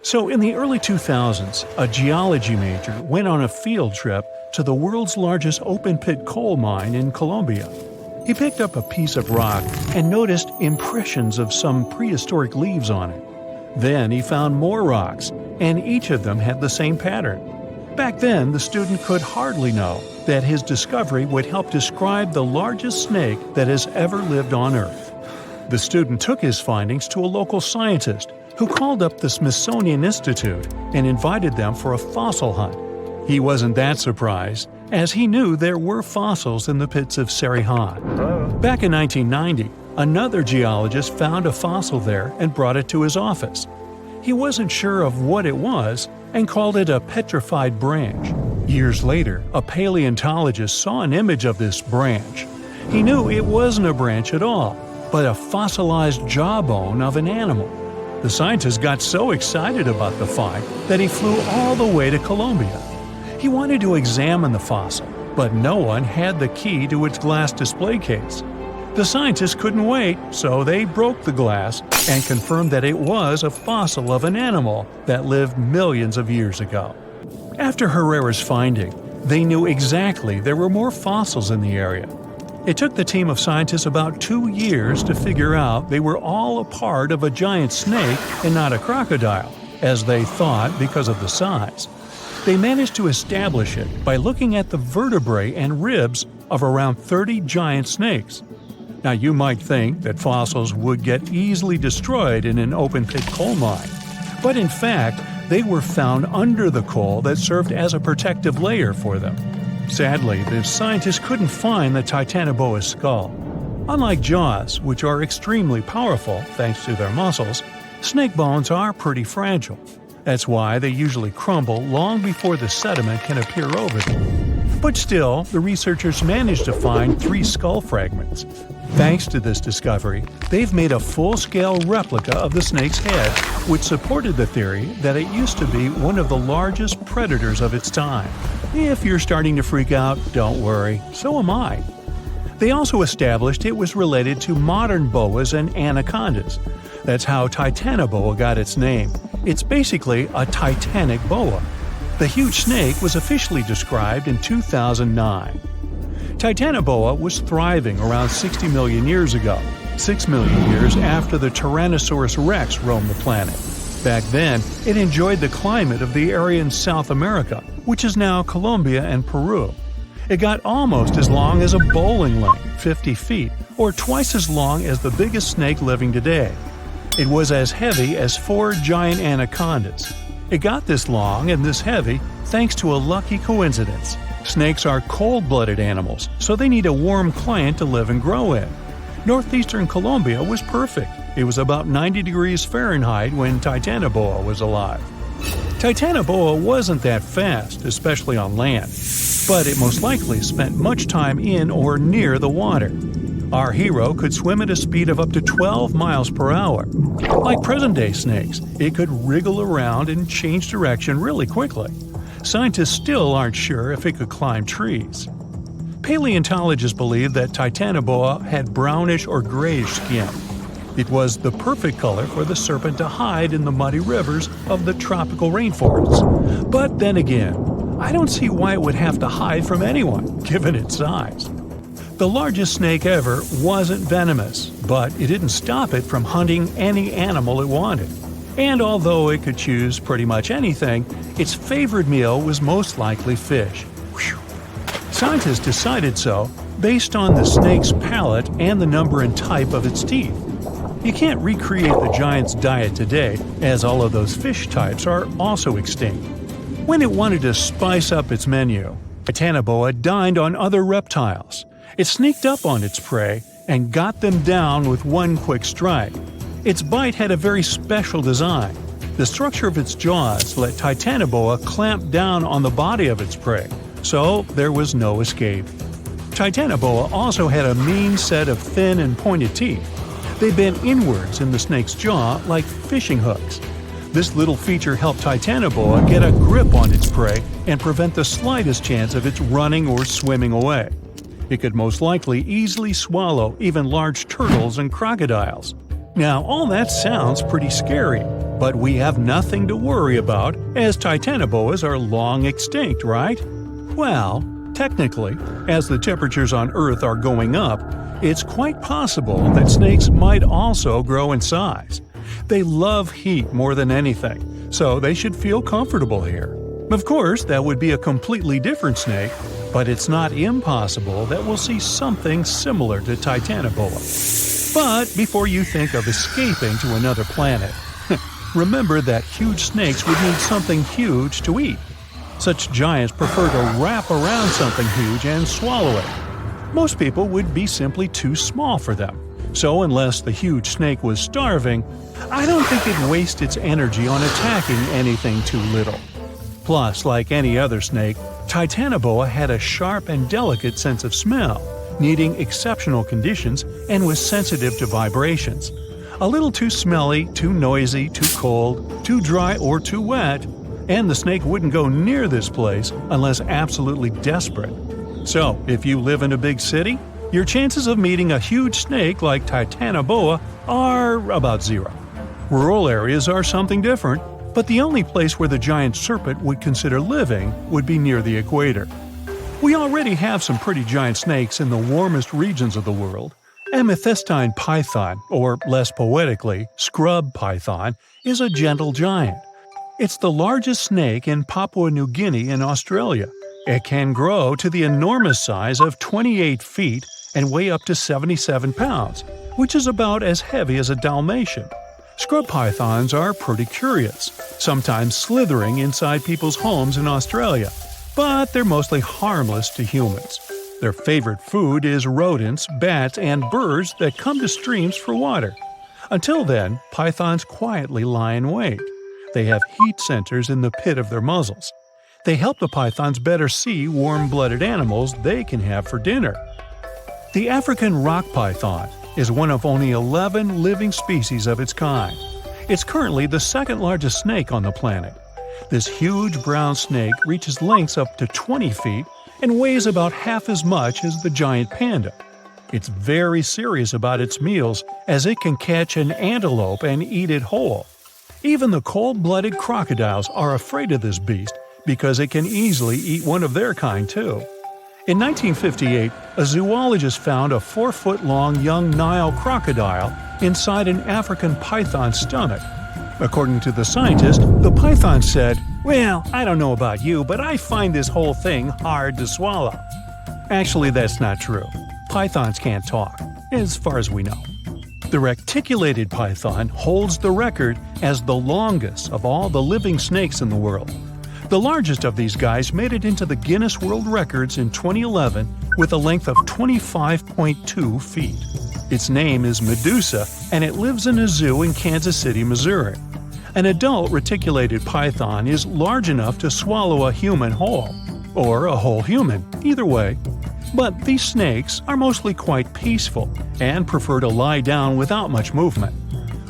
So, in the early 2000s, a geology major went on a field trip to the world's largest open-pit coal mine in Colombia. He picked up a piece of rock and noticed impressions of some prehistoric leaves on it. Then he found more rocks, and each of them had the same pattern. Back then, the student could hardly know that his discovery would help describe the largest snake that has ever lived on Earth. The student took his findings to a local scientist, who called up the Smithsonian Institute and invited them for a fossil hunt. He wasn't that surprised, as he knew there were fossils in the pits of Sarihan. Back in 1990, another geologist found a fossil there and brought it to his office. He wasn't sure of what it was and called it a petrified branch. Years later, a paleontologist saw an image of this branch. He knew it wasn't a branch at all, but a fossilized jawbone of an animal. The scientist got so excited about the find that he flew all the way to Colombia. He wanted to examine the fossil, but no one had the key to its glass display case. The scientists couldn't wait, so they broke the glass and confirmed that it was a fossil of an animal that lived millions of years ago. After Herrera's finding, they knew exactly there were more fossils in the area. It took the team of scientists about 2 years to figure out they were all a part of a giant snake and not a crocodile, as they thought because of the size. They managed to establish it by looking at the vertebrae and ribs of around 30 giant snakes. Now, you might think that fossils would get easily destroyed in an open-pit coal mine, but in fact, they were found under the coal that served as a protective layer for them. Sadly, the scientists couldn't find the Titanoboa's skull. Unlike jaws, which are extremely powerful thanks to their muscles, snake bones are pretty fragile. That's why they usually crumble long before the sediment can appear over them. But still, the researchers managed to find 3 skull fragments. Thanks to this discovery, they've made a full-scale replica of the snake's head, which supported the theory that it used to be one of the largest predators of its time. If you're starting to freak out, don't worry, so am I. They also established it was related to modern boas and anacondas. That's how Titanoboa got its name. It's basically a titanic boa. The huge snake was officially described in 2009. Titanoboa was thriving around 60 million years ago, 6 million years after the Tyrannosaurus rex roamed the planet. Back then, it enjoyed the climate of the area in South America, which is now Colombia and Peru. It got almost as long as a bowling lane, 50 feet, or twice as long as the biggest snake living today. It was as heavy as 4 giant anacondas. It got this long and this heavy thanks to a lucky coincidence. Snakes are cold-blooded animals, so they need a warm climate to live and grow in. Northeastern Colombia was perfect. It was about 90 degrees Fahrenheit when Titanoboa was alive. Titanoboa wasn't that fast, especially on land, but it most likely spent much time in or near the water. Our hero could swim at a speed of up to 12 miles per hour. Like present-day snakes, it could wriggle around and change direction really quickly. Scientists still aren't sure if it could climb trees. Paleontologists believe that Titanoboa had brownish or grayish skin. It was the perfect color for the serpent to hide in the muddy rivers of the tropical rainforests. But then again, I don't see why it would have to hide from anyone, given its size. The largest snake ever wasn't venomous, but it didn't stop it from hunting any animal it wanted. And although it could choose pretty much anything, its favorite meal was most likely fish. Whew. Scientists decided so based on the snake's palate and the number and type of its teeth. You can't recreate the giant's diet today, as all of those fish types are also extinct. When it wanted to spice up its menu, Titanoboa dined on other reptiles. It sneaked up on its prey and got them down with one quick strike. Its bite had a very special design. The structure of its jaws let Titanoboa clamp down on the body of its prey, so there was no escape. Titanoboa also had a mean set of thin and pointed teeth. They bent inwards in the snake's jaw like fishing hooks. This little feature helped Titanoboa get a grip on its prey and prevent the slightest chance of its running or swimming away. It could most likely easily swallow even large turtles and crocodiles. Now, all that sounds pretty scary, But we have nothing to worry about, as Titanoboas are long extinct, right? Well, technically, as the temperatures on Earth are going up, it's quite possible that snakes might also grow in size. They love heat more than anything, so they should feel comfortable here. Of course, that would be a completely different snake, but it's not impossible that we'll see something similar to Titanoboa. But before you think of escaping to another planet, remember that huge snakes would need something huge to eat. Such giants prefer to wrap around something huge and swallow it. Most people would be simply too small for them. So unless the huge snake was starving, I don't think it'd waste its energy on attacking anything too little. Plus, like any other snake, Titanoboa had a sharp and delicate sense of smell, needing exceptional conditions, and was sensitive to vibrations. A little too smelly, too noisy, too cold, too dry, or too wet, and the snake wouldn't go near this place unless absolutely desperate. So, if you live in a big city, your chances of meeting a huge snake like Titanoboa are about zero. Rural areas are something different, but the only place where the giant serpent would consider living would be near the equator. We already have some pretty giant snakes in the warmest regions of the world. Amethystine python, or less poetically, scrub python, is a gentle giant. It's the largest snake in Papua New Guinea in Australia. It can grow to the enormous size of 28 feet and weigh up to 77 pounds, which is about as heavy as a Dalmatian. Scrub pythons are pretty curious, sometimes slithering inside people's homes in Australia, but they're mostly harmless to humans. Their favorite food is rodents, bats, and birds that come to streams for water. Until then, pythons quietly lie in wait. They have heat centers in the pit of their muzzles. They help the pythons better see warm-blooded animals they can have for dinner. The African rock python is one of only 11 living species of its kind. It's currently the second largest snake on the planet. This huge brown snake reaches lengths up to 20 feet and weighs about half as much as the giant panda. It's very serious about its meals, as it can catch an antelope and eat it whole. Even the cold-blooded crocodiles are afraid of this beast because it can easily eat one of their kind too. In 1958, a zoologist found a 4-foot-long young Nile crocodile inside an African python's stomach. According to the scientist, the python said, "Well, I don't know about you, but I find this whole thing hard to swallow." Actually, that's not true. Pythons can't talk, as far as we know. The reticulated python holds the record as the longest of all the living snakes in the world. The largest of these guys made it into the Guinness World Records in 2011 with a length of 25.2 feet. Its name is Medusa, and it lives in a zoo in Kansas City, Missouri. An adult reticulated python is large enough to swallow a human whole, or a whole human, either way. But these snakes are mostly quite peaceful and prefer to lie down without much movement.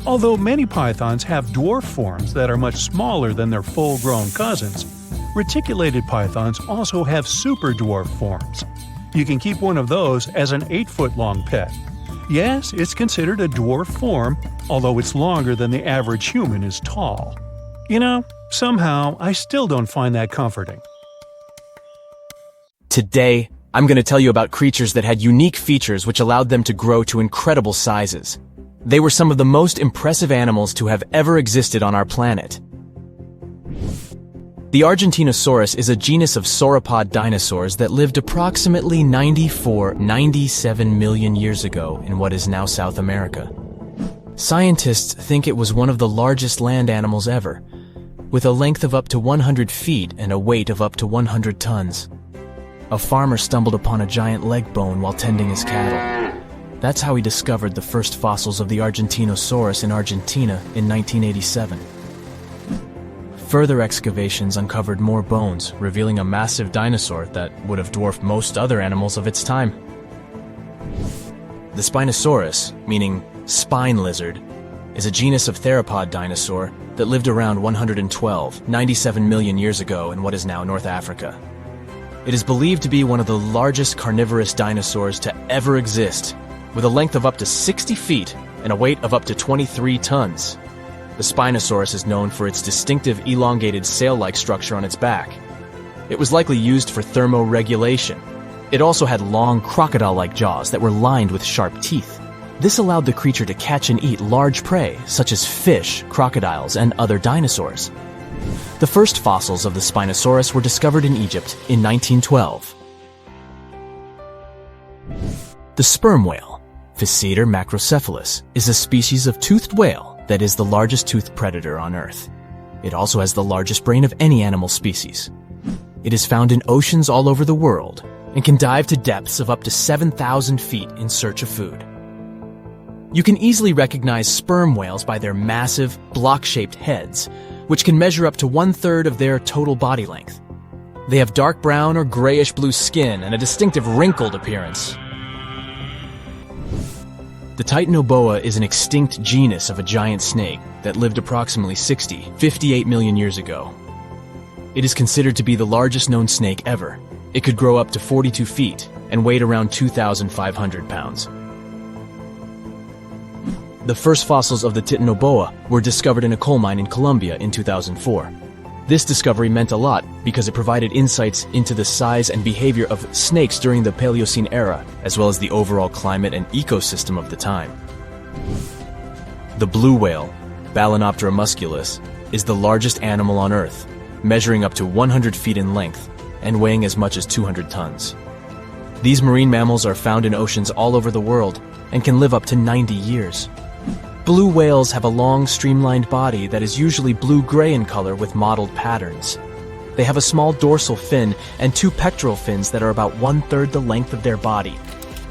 Although many pythons have dwarf forms that are much smaller than their full-grown cousins, reticulated pythons also have super dwarf forms. You can keep one of those as an 8-foot-long pet. Yes, it's considered a dwarf form, although it's longer than the average human is tall. You know, somehow I still don't find that comforting. Today, I'm going to tell you about creatures that had unique features which allowed them to grow to incredible sizes. They were some of the most impressive animals to have ever existed on our planet. The Argentinosaurus is a genus of sauropod dinosaurs that lived approximately 97 million years ago in what is now South America. Scientists think it was one of the largest land animals ever, with a length of up to 100 feet and a weight of up to 100 tons. A farmer stumbled upon a giant leg bone while tending his cattle. That's how he discovered the first fossils of the Argentinosaurus in Argentina in 1987. Further excavations uncovered more bones, revealing a massive dinosaur that would have dwarfed most other animals of its time. The Spinosaurus, meaning spine lizard, is a genus of theropod dinosaur that lived around 97 million years ago in what is now North Africa. It is believed to be one of the largest carnivorous dinosaurs to ever exist, with a length of up to 60 feet and a weight of up to 23 tons. The The Spinosaurus is known for its distinctive elongated sail-like structure on its back. It was likely used for thermoregulation. It also had long crocodile-like jaws that were lined with sharp teeth. This allowed the creature to catch and eat large prey, such as fish, crocodiles, and other dinosaurs. The first fossils of the Spinosaurus were discovered in Egypt in 1912. The sperm whale, Physeter macrocephalus, is a species of toothed whale that is the largest toothed predator on Earth. It also has the largest brain of any animal species. It is found in oceans all over the world and can dive to depths of up to 7,000 feet in search of food. You can easily recognize sperm whales by their massive, block-shaped heads, which can measure up to 1/3 of their total body length. They have dark brown or grayish-blue skin and a distinctive wrinkled appearance. The Titanoboa is an extinct genus of a giant snake that lived approximately 58 million years ago. It is considered to be the largest known snake ever. It could grow up to 42 feet and weighed around 2,500 pounds. The first fossils of the Titanoboa were discovered in a coal mine in Colombia in 2004. This discovery meant a lot because it provided insights into the size and behavior of snakes during the Paleocene era, as well as the overall climate and ecosystem of the time. The blue whale, Balænoptera musculus, is the largest animal on Earth, measuring up to 100 feet in length and weighing as much as 200 tons. These marine mammals are found in oceans all over the world and can live up to 90 years. Blue whales have a long, streamlined body that is usually blue-gray in color with mottled patterns. They have a small dorsal fin and 2 pectoral fins that are about 1/3 the length of their body.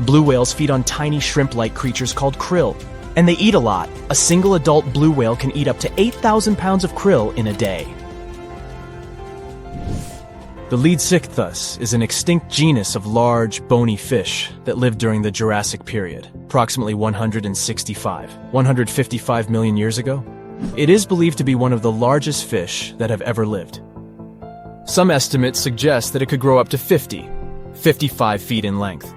Blue whales feed on tiny shrimp-like creatures called krill, and they eat a lot. A single adult blue whale can eat up to 8,000 pounds of krill in a day. The Leadsichthus is an extinct genus of large, bony fish that lived during the Jurassic period, approximately 155 million years ago. It is believed to be one of the largest fish that have ever lived. Some estimates suggest that it could grow up to 55 feet in length.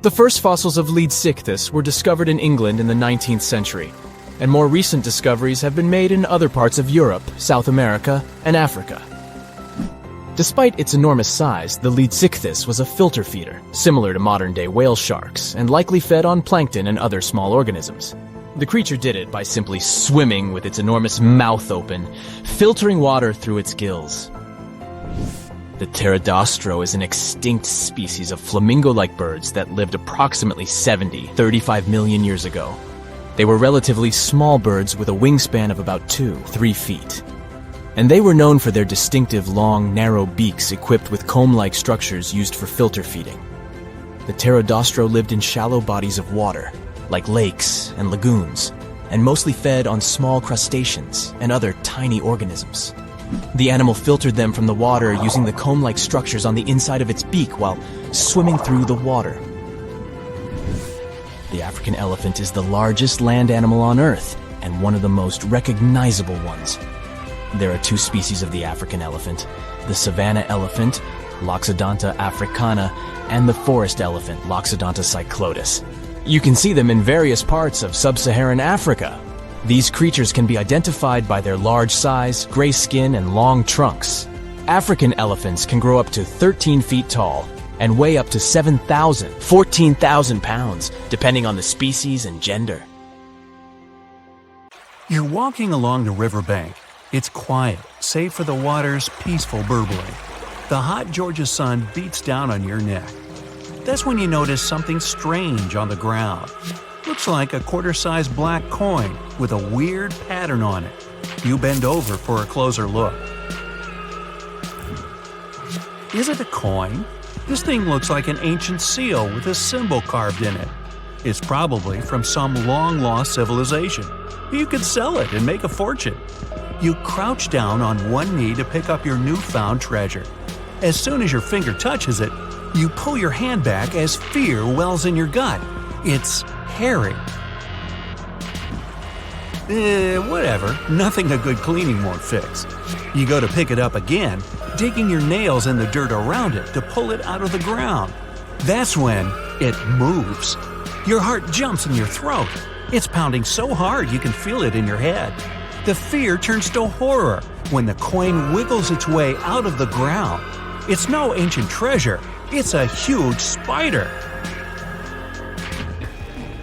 The first fossils of Leadsichthus were discovered in England in the 19th century, and more recent discoveries have been made in other parts of Europe, South America, and Africa. Despite its enormous size, the Leadsichthus was a filter feeder, similar to modern-day whale sharks, and likely fed on plankton and other small organisms. The creature did it by simply swimming with its enormous mouth open, filtering water through its gills. The Pterodostro is an extinct species of flamingo-like birds that lived approximately 35 million years ago. They were relatively small birds with a wingspan of about 2-3 feet. And they were known for their distinctive long, narrow beaks equipped with comb-like structures used for filter feeding. The Pterodostro lived in shallow bodies of water, like lakes and lagoons, and mostly fed on small crustaceans and other tiny organisms. The animal filtered them from the water using the comb-like structures on the inside of its beak while swimming through the water. The African elephant is the largest land animal on Earth and one of the most recognizable ones. There are 2 species of the African elephant, the savanna elephant, Loxodonta africana, and the forest elephant, Loxodonta cyclotis. You can see them in various parts of sub-Saharan Africa. These creatures can be identified by their large size, gray skin, and long trunks. African elephants can grow up to 13 feet tall and weigh up to 14,000 pounds, depending on the species and gender. You're walking along the riverbank. It's quiet, save for the water's peaceful burbling. The hot Georgia sun beats down on your neck. That's when you notice something strange on the ground. Looks like a quarter-sized black coin with a weird pattern on it. You bend over for a closer look. Is it a coin? This thing looks like an ancient seal with a symbol carved in it. It's probably from some long-lost civilization. You could sell it and make a fortune. You crouch down on one knee to pick up your newfound treasure. As soon as your finger touches it, you pull your hand back as fear wells in your gut. It's hairy. Whatever. Nothing a good cleaning won't fix. You go to pick it up again, digging your nails in the dirt around it to pull it out of the ground. That's when it moves. Your heart jumps in your throat. It's pounding so hard you can feel it in your head. The fear turns to horror when the coin wiggles its way out of the ground. It's no ancient treasure, it's a huge spider.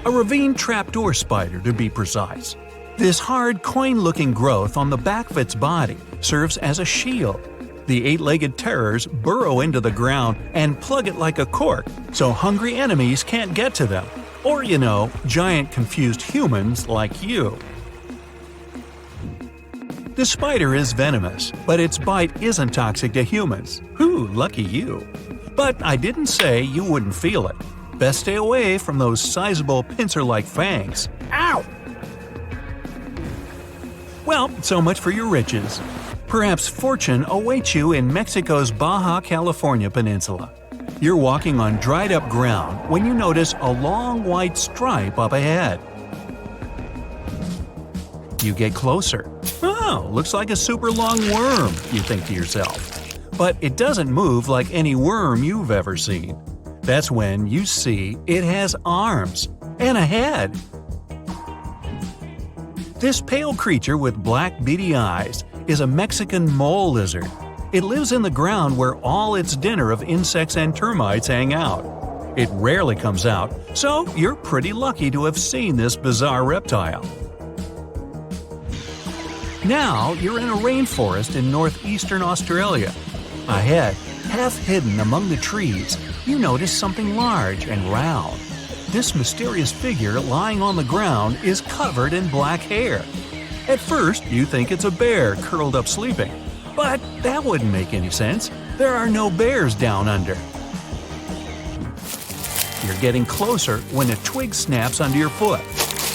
A ravine trapdoor spider, to be precise. This hard, coin-looking growth on the back of its body serves as a shield. The eight-legged terrors burrow into the ground and plug it like a cork, so hungry enemies can't get to them. Or, giant confused humans like you. The spider is venomous, but its bite isn't toxic to humans. Whew, lucky you. But I didn't say you wouldn't feel it. Best stay away from those sizable pincer-like fangs. Ow! Well, so much for your riches. Perhaps fortune awaits you in Mexico's Baja California peninsula. You're walking on dried-up ground when you notice a long white stripe up ahead. You get closer. Oh, looks like a super long worm, you think to yourself. But it doesn't move like any worm you've ever seen. That's when you see it has arms and a head. This pale creature with black beady eyes is a Mexican mole lizard. It lives in the ground where all its dinner of insects and termites hang out. It rarely comes out, so you're pretty lucky to have seen this bizarre reptile. Now you're in a rainforest in northeastern Australia. Ahead, half hidden among the trees, you notice something large and round. This mysterious figure lying on the ground is covered in black hair. At first, you think it's a bear curled up sleeping. But that wouldn't make any sense. There are no bears down under. You're getting closer when a twig snaps under your foot.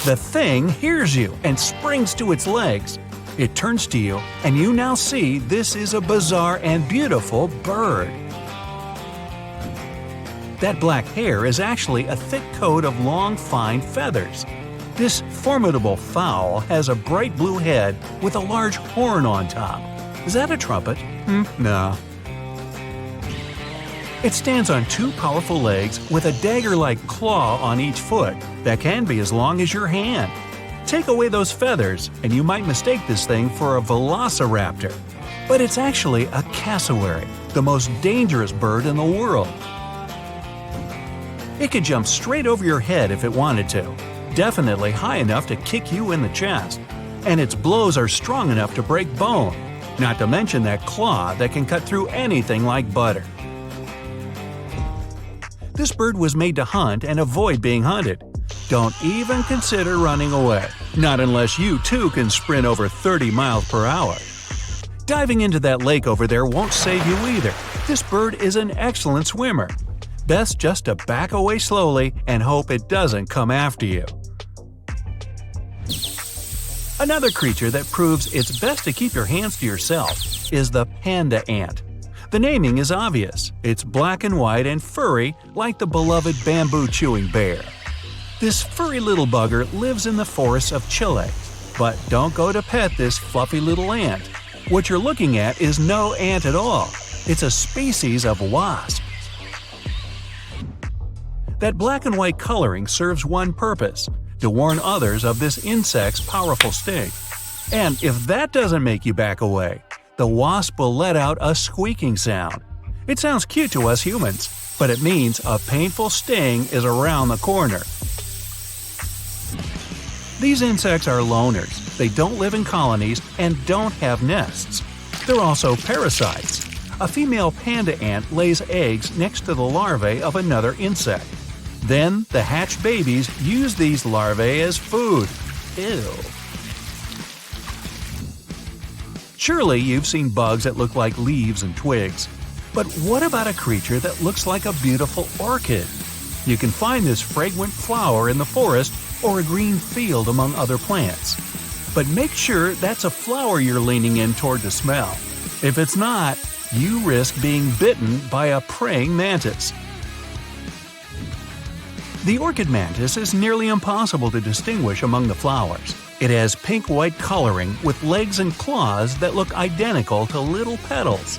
The thing hears you and springs to its legs. It turns to you, and you now see this is a bizarre and beautiful bird. That black hair is actually a thick coat of long, fine feathers. This formidable fowl has a bright blue head with a large horn on top. Is that a trumpet? No. It stands on two powerful legs with a dagger-like claw on each foot that can be as long as your hand. Take away those feathers, and you might mistake this thing for a velociraptor. But it's actually a cassowary, the most dangerous bird in the world. It could jump straight over your head if it wanted to, definitely high enough to kick you in the chest. And its blows are strong enough to break bone, not to mention that claw that can cut through anything like butter. This bird was made to hunt and avoid being hunted. Don't even consider running away, not unless you too can sprint over 30 miles per hour. Diving into that lake over there won't save you either. This bird is an excellent swimmer. Best just to back away slowly and hope it doesn't come after you. Another creature that proves it's best to keep your hands to yourself is the panda ant. The naming is obvious. It's black and white and furry like the beloved bamboo-chewing bear. This furry little bugger lives in the forests of Chile. But don't go to pet this fluffy little ant. What you're looking at is no ant at all. It's a species of wasp. That black and white coloring serves one purpose – to warn others of this insect's powerful sting. And if that doesn't make you back away, the wasp will let out a squeaking sound. It sounds cute to us humans, but it means a painful sting is around the corner. These insects are loners. They don't live in colonies and don't have nests. They're also parasites. A female panda ant lays eggs next to the larvae of another insect. Then, the hatched babies use these larvae as food. Ew. Surely you've seen bugs that look like leaves and twigs. But what about a creature that looks like a beautiful orchid? You can find this fragrant flower in the forest or a green field among other plants. But make sure that's a flower you're leaning in toward to smell. If it's not, you risk being bitten by a praying mantis. The orchid mantis is nearly impossible to distinguish among the flowers. It has pink-white coloring with legs and claws that look identical to little petals.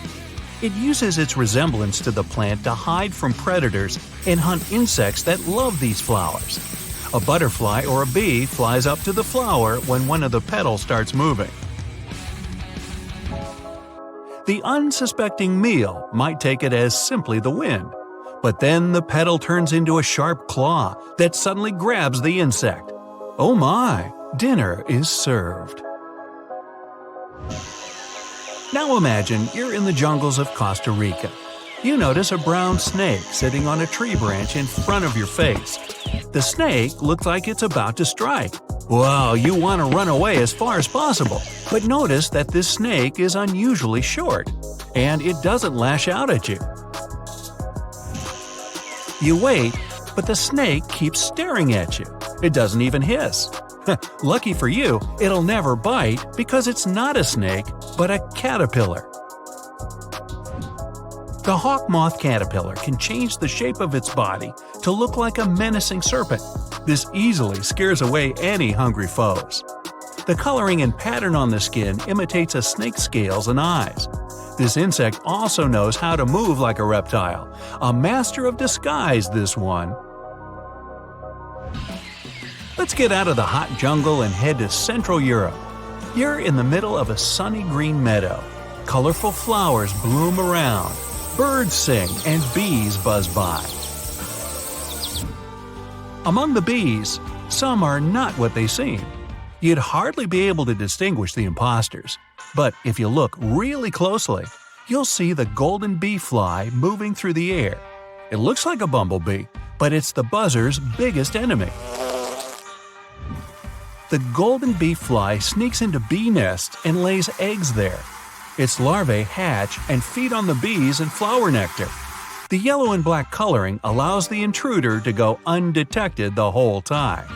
It uses its resemblance to the plant to hide from predators and hunt insects that love these flowers. A butterfly or a bee flies up to the flower when one of the petals starts moving. The unsuspecting meal might take it as simply the wind, but then the petal turns into a sharp claw that suddenly grabs the insect. Oh my, dinner is served. Now imagine you're in the jungles of Costa Rica. You notice a brown snake sitting on a tree branch in front of your face. The snake looks like it's about to strike. Well, you want to run away as far as possible, but notice that this snake is unusually short, and it doesn't lash out at you. You wait, but the snake keeps staring at you. It doesn't even hiss. Lucky for you, it'll never bite because it's not a snake, but a caterpillar. The hawk moth caterpillar can change the shape of its body to look like a menacing serpent. This easily scares away any hungry foes. The coloring and pattern on the skin imitates a snake's scales and eyes. This insect also knows how to move like a reptile. A master of disguise, this one. Let's get out of the hot jungle and head to Central Europe. You're in the middle of a sunny green meadow. Colorful flowers bloom around. Birds sing and bees buzz by. Among the bees, some are not what they seem. You'd hardly be able to distinguish the imposters. But if you look really closely, you'll see the golden bee fly moving through the air. It looks like a bumblebee, but it's the buzzer's biggest enemy. The golden bee fly sneaks into bee nests and lays eggs there. Its larvae hatch and feed on the bees and flower nectar. The yellow and black coloring allows the intruder to go undetected the whole time.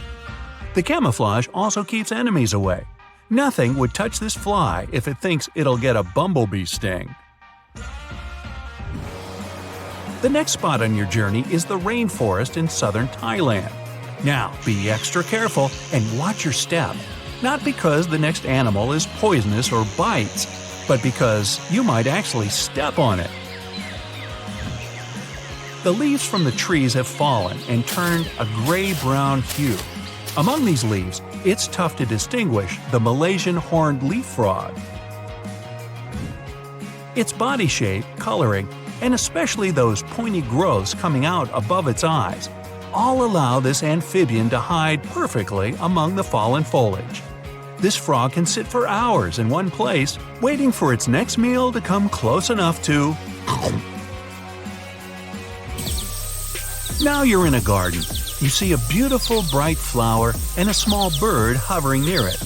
The camouflage also keeps enemies away. Nothing would touch this fly if it thinks it'll get a bumblebee sting. The next spot on your journey is the rainforest in southern Thailand. Now, be extra careful and watch your step. Not because the next animal is poisonous or bites, but because you might actually step on it. The leaves from the trees have fallen and turned a gray-brown hue. Among these leaves, it's tough to distinguish the Malaysian horned leaf frog. Its body shape, coloring, and especially those pointy growths coming out above its eyes all allow this amphibian to hide perfectly among the fallen foliage. This frog can sit for hours in one place, waiting for its next meal to come close enough to… Now you're in a garden. You see a beautiful bright flower and a small bird hovering near it.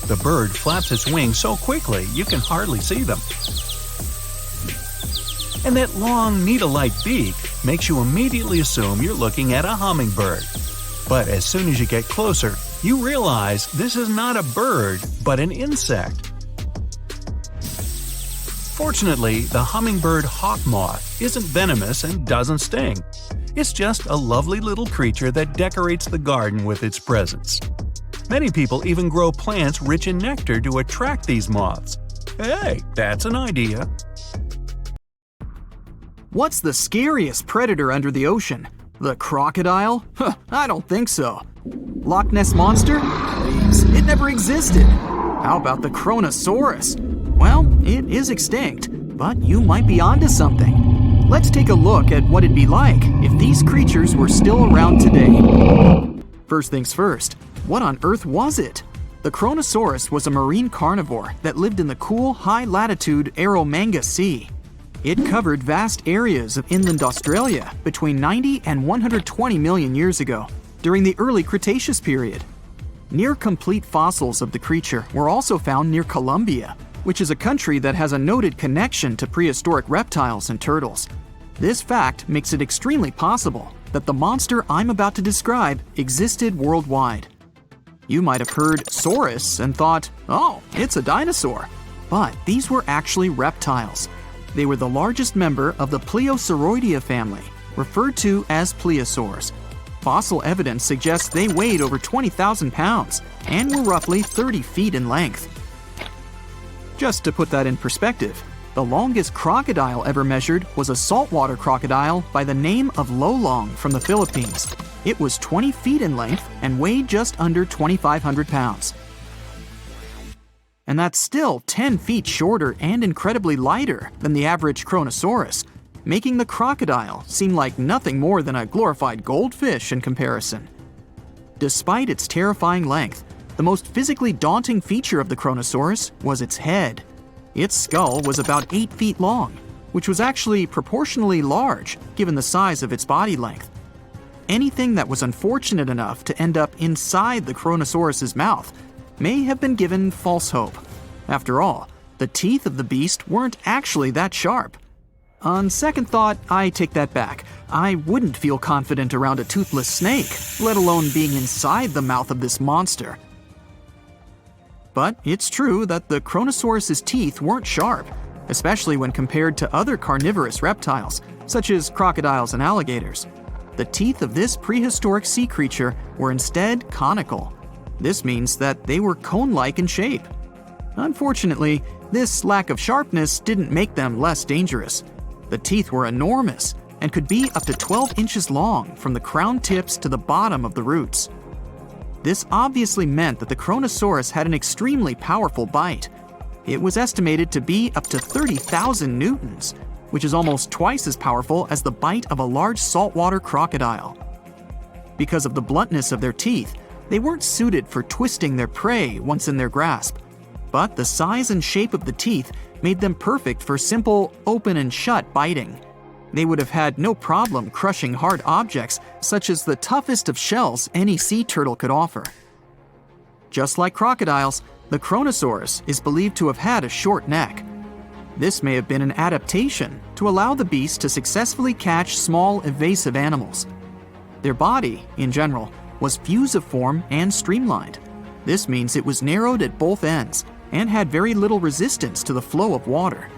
The bird flaps its wings so quickly you can hardly see them. And that long needle-like beak makes you immediately assume you're looking at a hummingbird. But as soon as you get closer, you realize this is not a bird, but an insect. Fortunately, the hummingbird hawk moth isn't venomous and doesn't sting. It's just a lovely little creature that decorates the garden with its presence. Many people even grow plants rich in nectar to attract these moths. Hey, that's an idea. What's the scariest predator under the ocean? The crocodile? Huh, I don't think so. Loch Ness Monster? Please, it never existed. How about the Kronosaurus? Well, it is extinct, but you might be onto something. Let's take a look at what it'd be like if these creatures were still around today. First things first, what on earth was it? The Kronosaurus was a marine carnivore that lived in the cool, high-latitude Eromanga Sea. It covered vast areas of inland Australia between 90 and 120 million years ago, during the early Cretaceous period. Near-complete fossils of the creature were also found near Colombia, which is a country that has a noted connection to prehistoric reptiles and turtles. This fact makes it extremely possible that the monster I'm about to describe existed worldwide. You might have heard saurus and thought, oh, it's a dinosaur. But these were actually reptiles. They were the largest member of the Plesiosauridae family, referred to as plesiosaurs. Fossil evidence suggests they weighed over 20,000 pounds and were roughly 30 feet in length. Just to put that in perspective, the longest crocodile ever measured was a saltwater crocodile by the name of Lolong from the Philippines. It was 20 feet in length and weighed just under 2,500 pounds. And that's still 10 feet shorter and incredibly lighter than the average Kronosaurus, making the crocodile seem like nothing more than a glorified goldfish in comparison. Despite its terrifying length, the most physically daunting feature of the Kronosaurus was its head. Its skull was about 8 feet long, which was actually proportionally large given the size of its body length. Anything that was unfortunate enough to end up inside the Kronosaurus's mouth may have been given false hope. After all, the teeth of the beast weren't actually that sharp. On second thought, I take that back. I wouldn't feel confident around a toothless snake, let alone being inside the mouth of this monster. But it's true that the Kronosaurus's teeth weren't sharp, especially when compared to other carnivorous reptiles, such as crocodiles and alligators. The teeth of this prehistoric sea creature were instead conical. This means that they were cone-like in shape. Unfortunately, this lack of sharpness didn't make them less dangerous. The teeth were enormous and could be up to 12 inches long from the crown tips to the bottom of the roots. This obviously meant that the Kronosaurus had an extremely powerful bite. It was estimated to be up to 30,000 newtons, which is almost twice as powerful as the bite of a large saltwater crocodile. Because of the bluntness of their teeth, they weren't suited for twisting their prey once in their grasp, but the size and shape of the teeth made them perfect for simple open and shut biting. They would have had no problem crushing hard objects such as the toughest of shells any sea turtle could offer. Just like crocodiles, the Kronosaurus is believed to have had a short neck. This may have been an adaptation to allow the beast to successfully catch small evasive animals. Their body, in general, was fusiform and streamlined. This means it was narrowed at both ends and had very little resistance to the flow of water.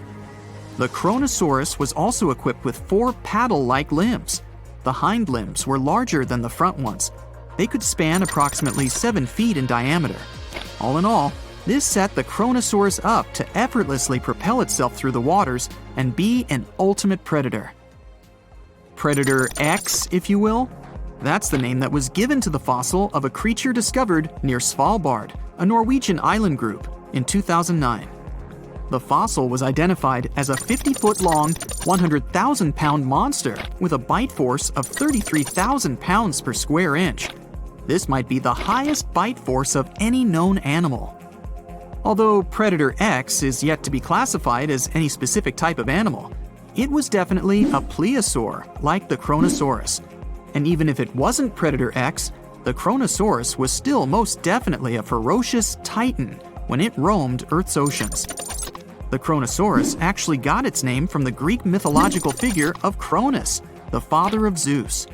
The Kronosaurus was also equipped with 4 paddle-like limbs. The hind limbs were larger than the front ones. They could span approximately 7 feet in diameter. All in all, this set the Kronosaurus up to effortlessly propel itself through the waters and be an ultimate predator. Predator X, if you will? That's the name that was given to the fossil of a creature discovered near Svalbard, a Norwegian island group, in 2009. The fossil was identified as a 50-foot-long, 100,000-pound monster with a bite force of 33,000 pounds per square inch. This might be the highest bite force of any known animal. Although Predator X is yet to be classified as any specific type of animal, it was definitely a plesiosaur like the Kronosaurus. And even if it wasn't Predator X, the Kronosaurus was still most definitely a ferocious titan when it roamed Earth's oceans. The Kronosaurus actually got its name from the Greek mythological figure of Cronus, the father of Zeus.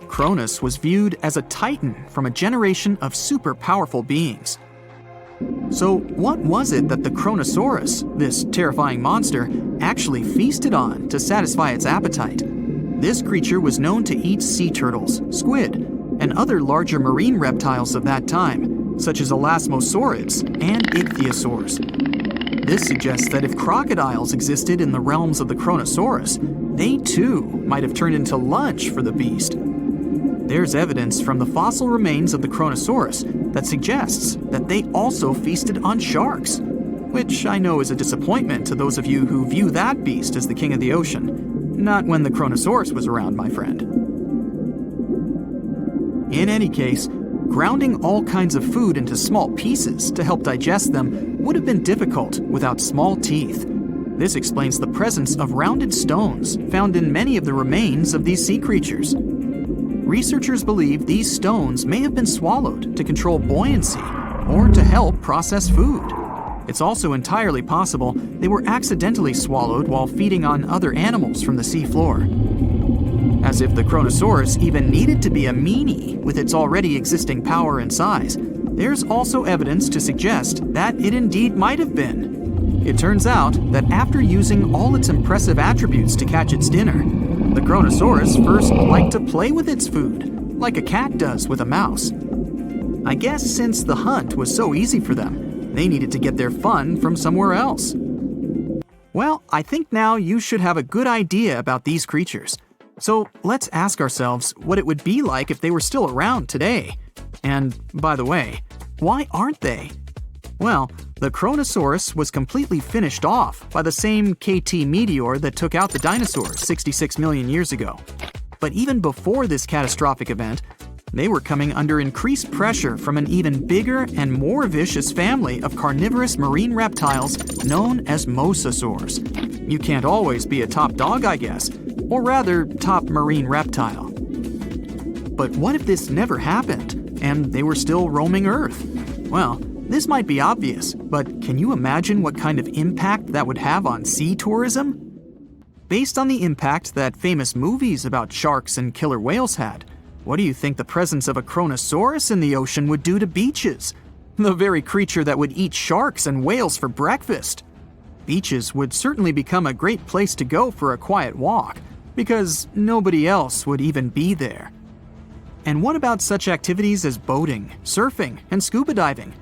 Cronus was viewed as a titan from a generation of super powerful beings. So what was it that the Kronosaurus, this terrifying monster, actually feasted on to satisfy its appetite? This creature was known to eat sea turtles, squid, and other larger marine reptiles of that time, such as elasmosaurids and ichthyosaurs. This suggests that if crocodiles existed in the realms of the Kronosaurus, they too might have turned into lunch for the beast. There's evidence from the fossil remains of the Kronosaurus that suggests that they also feasted on sharks, which I know is a disappointment to those of you who view that beast as the king of the ocean. Not when the Kronosaurus was around, my friend. In any case, grounding all kinds of food into small pieces to help digest them would have been difficult without small teeth. This explains the presence of rounded stones found in many of the remains of these sea creatures. Researchers believe these stones may have been swallowed to control buoyancy or to help process food. It's also entirely possible they were accidentally swallowed while feeding on other animals from the seafloor. As if the Kronosaurus even needed to be a meanie with its already existing power and size, there's also evidence to suggest that it indeed might have been. It turns out that after using all its impressive attributes to catch its dinner, the Kronosaurus first liked to play with its food, like a cat does with a mouse. I guess since the hunt was so easy for them, they needed to get their fun from somewhere else. Well, I think now you should have a good idea about these creatures. So let's ask ourselves what it would be like if they were still around today. And by the way, why aren't they? Well, the Kronosaurus was completely finished off by the same KT meteor that took out the dinosaurs 66 million years ago. But even before this catastrophic event, they were coming under increased pressure from an even bigger and more vicious family of carnivorous marine reptiles known as mosasaurs. You can't always be a top dog, I guess, or rather, top marine reptile. But what if this never happened, and they were still roaming Earth? Well, this might be obvious, but can you imagine what kind of impact that would have on sea tourism? Based on the impact that famous movies about sharks and killer whales had, what do you think the presence of a Kronosaurus in the ocean would do to beaches? The very creature that would eat sharks and whales for breakfast. Beaches would certainly become a great place to go for a quiet walk, because nobody else would even be there. And what about such activities as boating, surfing, and scuba diving?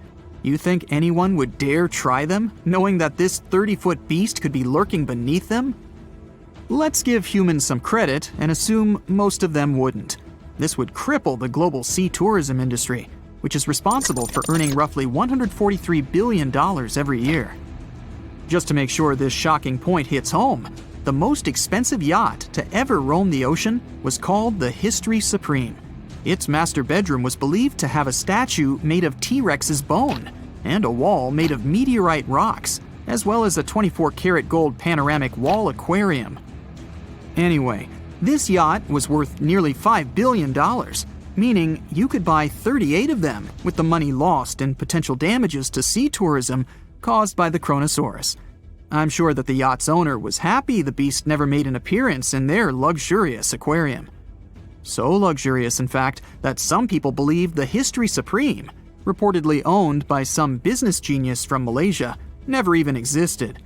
You think anyone would dare try them, knowing that this 30-foot beast could be lurking beneath them? Let's give humans some credit and assume most of them wouldn't. This would cripple the global sea tourism industry, which is responsible for earning roughly $143 billion every year. Just to make sure this shocking point hits home, the most expensive yacht to ever roam the ocean was called the History Supreme. Its master bedroom was believed to have a statue made of T-Rex's bone and a wall made of meteorite rocks, as well as a 24-karat gold panoramic wall aquarium. Anyway, this yacht was worth nearly $5 billion, meaning you could buy 38 of them with the money lost in potential damages to sea tourism caused by the Kronosaurus. I'm sure that the yacht's owner was happy the beast never made an appearance in their luxurious aquarium. So luxurious, in fact, that some people believe the History Supreme, reportedly owned by some business genius from Malaysia, never even existed.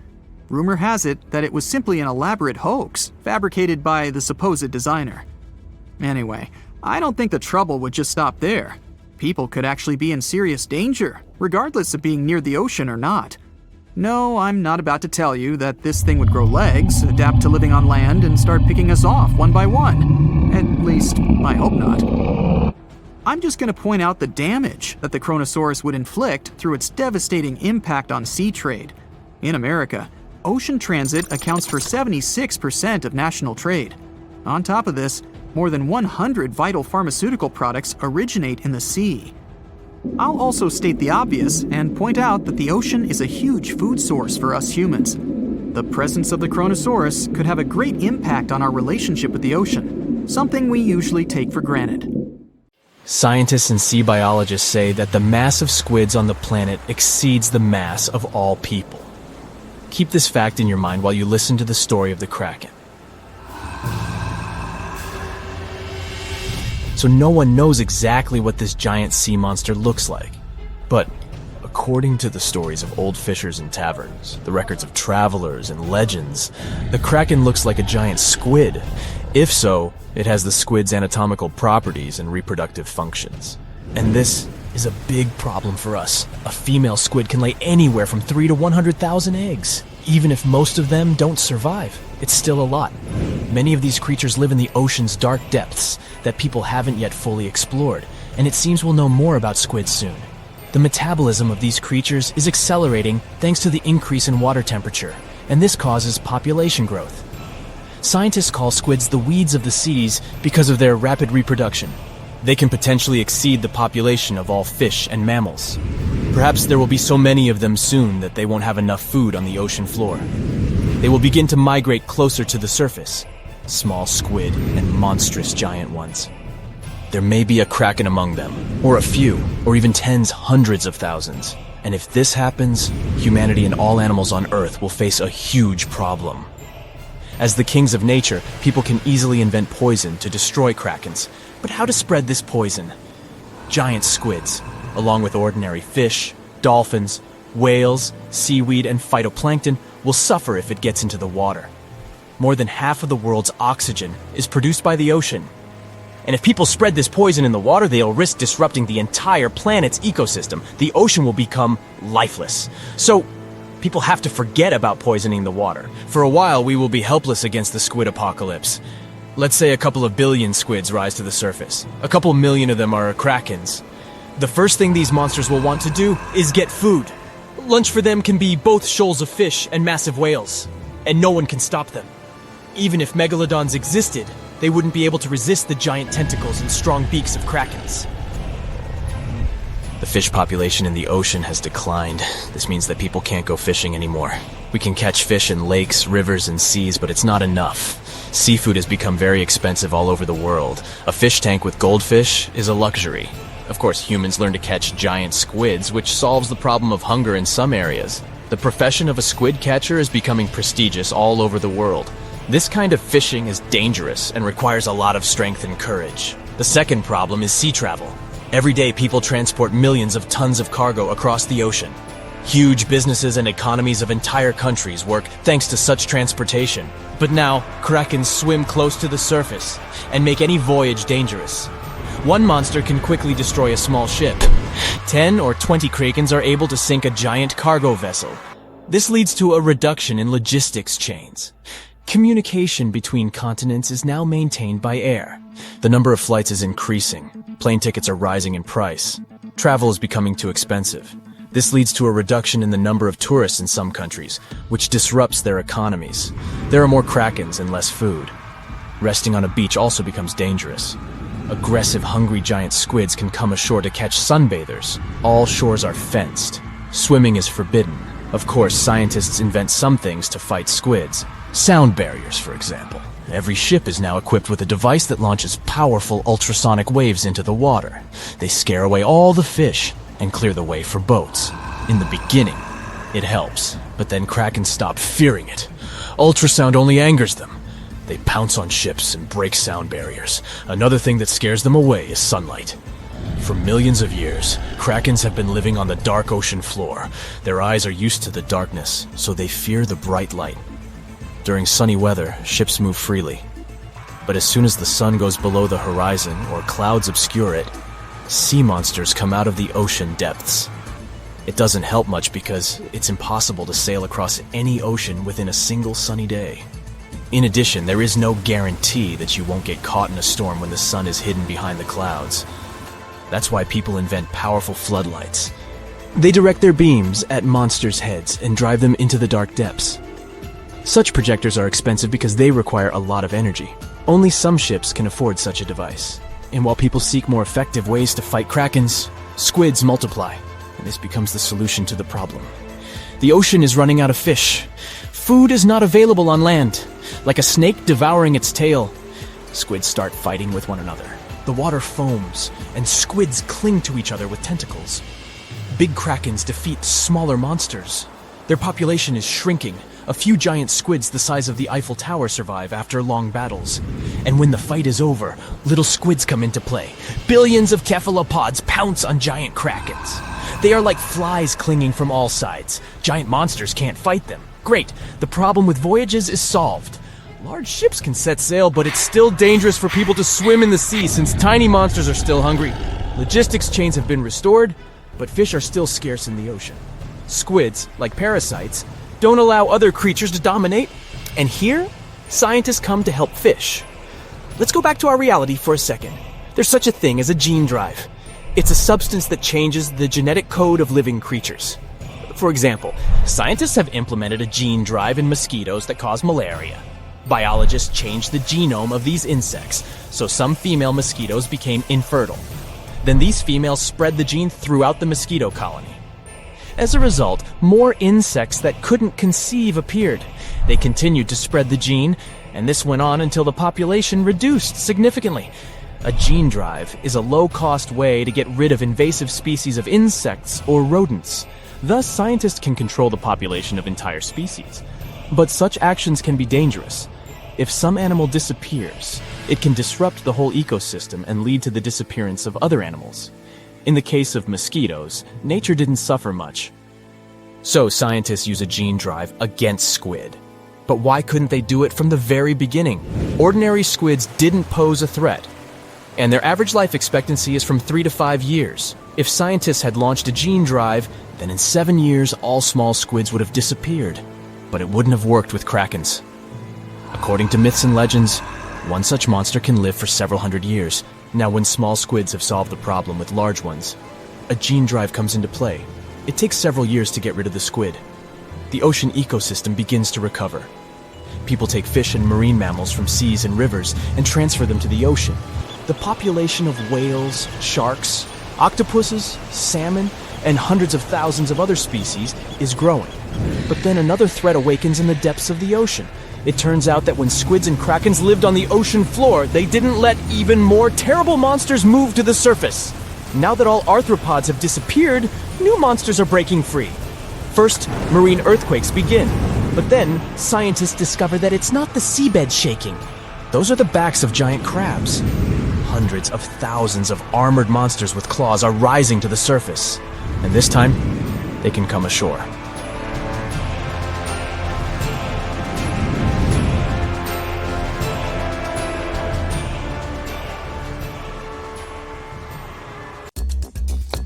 Rumor has it that it was simply an elaborate hoax fabricated by the supposed designer. Anyway, I don't think the trouble would just stop there. People could actually be in serious danger, regardless of being near the ocean or not. No, I'm not about to tell you that this thing would grow legs, adapt to living on land, and start picking us off one by one. At least, I hope not. I'm just going to point out the damage that the Kronosaurus would inflict through its devastating impact on sea trade. In America, ocean transit accounts for 76% of national trade. On top of this, more than 100 vital pharmaceutical products originate in the sea. I'll also state the obvious and point out that the ocean is a huge food source for us humans. The presence of the Kronosaurus could have a great impact on our relationship with the ocean, something we usually take for granted. Scientists and sea biologists say that the mass of squids on the planet exceeds the mass of all people. Keep this fact in your mind while you listen to the story of the Kraken. So no one knows exactly what this giant sea monster looks like. But according to the stories of old fishers and taverns, the records of travelers and legends, the Kraken looks like a giant squid. If so, it has the squid's anatomical properties and reproductive functions. And this is a big problem for us. A female squid can lay anywhere from 3 to 100,000 eggs. Even if most of them don't survive, it's still a lot. Many of these creatures live in the ocean's dark depths that people haven't yet fully explored, and it seems we'll know more about squids soon. The metabolism of these creatures is accelerating thanks to the increase in water temperature, and this causes population growth. Scientists call squids the weeds of the seas because of their rapid reproduction. They can potentially exceed the population of all fish and mammals. Perhaps there will be so many of them soon that they won't have enough food on the ocean floor. They will begin to migrate closer to the surface, small squid and monstrous giant ones. There may be a Kraken among them, or a few, or even tens, hundreds of thousands. And if this happens, humanity and all animals on Earth will face a huge problem. As the kings of nature, people can easily invent poison to destroy Krakens. But how to spread this poison? Giant squids, along with ordinary fish, dolphins, whales, seaweed, and phytoplankton, will suffer if it gets into the water. More than half of the world's oxygen is produced by the ocean. And if people spread this poison in the water, they'll risk disrupting the entire planet's ecosystem. The ocean will become lifeless. So, people have to forget about poisoning the water. For a while, we will be helpless against the squid apocalypse. Let's say a couple of billion squids rise to the surface. A couple million of them are krakens. The first thing these monsters will want to do is get food. Lunch for them can be both shoals of fish and massive whales, and no one can stop them. Even if megalodons existed, they wouldn't be able to resist the giant tentacles and strong beaks of krakens. The fish population in the ocean has declined. This means that people can't go fishing anymore. We can catch fish in lakes, rivers, and seas, but it's not enough. Seafood has become very expensive all over the world. A fish tank with goldfish is a luxury. Of course, humans learn to catch giant squids, which solves the problem of hunger in some areas. The profession of a squid catcher is becoming prestigious all over the world. This kind of fishing is dangerous and requires a lot of strength and courage. The second problem is sea travel. Every day, people transport millions of tons of cargo across the ocean. Huge businesses and economies of entire countries work thanks to such transportation. But now, krakens swim close to the surface and make any voyage dangerous. One monster can quickly destroy a small ship. 10 or 20 krakens are able to sink a giant cargo vessel. This leads to a reduction in logistics chains. Communication between continents is now maintained by air. The number of flights is increasing. Plane tickets are rising in price. Travel is becoming too expensive. This leads to a reduction in the number of tourists in some countries, which disrupts their economies. There are more krakens and less food. Resting on a beach also becomes dangerous. Aggressive, hungry giant squids can come ashore to catch sunbathers. All shores are fenced. Swimming is forbidden. Of course, scientists invent some things to fight squids. Sound barriers, for example. Every ship is now equipped with a device that launches powerful ultrasonic waves into the water. They scare away all the fish and clear the way for boats. In the beginning, it helps, but then krakens stop fearing it. Ultrasound only angers them. They pounce on ships and break sound barriers. Another thing that scares them away is sunlight. For millions of years, krakens have been living on the dark ocean floor. Their eyes are used to the darkness, so they fear the bright light. During sunny weather, ships move freely. But as soon as the sun goes below the horizon or clouds obscure it, sea monsters come out of the ocean depths. It doesn't help much because it's impossible to sail across any ocean within a single sunny day. In addition, there is no guarantee that you won't get caught in a storm when the sun is hidden behind the clouds. That's why people invent powerful floodlights. They direct their beams at monsters' heads and drive them into the dark depths. Such projectors are expensive because they require a lot of energy. Only some ships can afford such a device. And while people seek more effective ways to fight krakens, squids multiply, and this becomes the solution to the problem. The ocean is running out of fish. Food is not available on land. Like a snake devouring its tail, squids start fighting with one another. The water foams, and squids cling to each other with tentacles. Big krakens defeat smaller monsters. Their population is shrinking. A few giant squids the size of the Eiffel Tower survive after long battles. And when the fight is over, little squids come into play. Billions of cephalopods pounce on giant krakens. They are like flies clinging from all sides. Giant monsters can't fight them. Great, the problem with voyages is solved. Large ships can set sail, but it's still dangerous for people to swim in the sea since tiny monsters are still hungry. Logistics chains have been restored, but fish are still scarce in the ocean. Squids, like parasites, don't allow other creatures to dominate, and here, scientists come to help fish. Let's go back to our reality for a second. There's such a thing as a gene drive. It's a substance that changes the genetic code of living creatures. For example, scientists have implemented a gene drive in mosquitoes that cause malaria. Biologists changed the genome of these insects, so some female mosquitoes became infertile. Then these females spread the gene throughout the mosquito colony. As a result, more insects that couldn't conceive appeared. They continued to spread the gene, and this went on until the population reduced significantly. A gene drive is a low-cost way to get rid of invasive species of insects or rodents. Thus, scientists can control the population of entire species. But such actions can be dangerous. If some animal disappears, it can disrupt the whole ecosystem and lead to the disappearance of other animals. In the case of mosquitoes, nature didn't suffer much. So scientists use a gene drive against squid. But why couldn't they do it from the very beginning? Ordinary squids didn't pose a threat, and their average life expectancy is from 3 to 5 years. If scientists had launched a gene drive, then in 7 years all small squids would have disappeared. But it wouldn't have worked with krakens. According to myths and legends, One such monster can live for several hundred years. Now, when small squids have solved the problem with large ones, a gene drive comes into play. It takes several years to get rid of the squid. The ocean ecosystem begins to recover. People take fish and marine mammals from seas and rivers and transfer them to the ocean. The population of whales, sharks, octopuses, salmon, and hundreds of thousands of other species is growing. But then another threat awakens in the depths of the ocean. It turns out that when squids and krakens lived on the ocean floor, they didn't let even more terrible monsters move to the surface. Now that all arthropods have disappeared, new monsters are breaking free. First, marine earthquakes begin. But then, scientists discover that it's not the seabed shaking. Those are the backs of giant crabs. Hundreds of thousands of armored monsters with claws are rising to the surface. And this time, they can come ashore.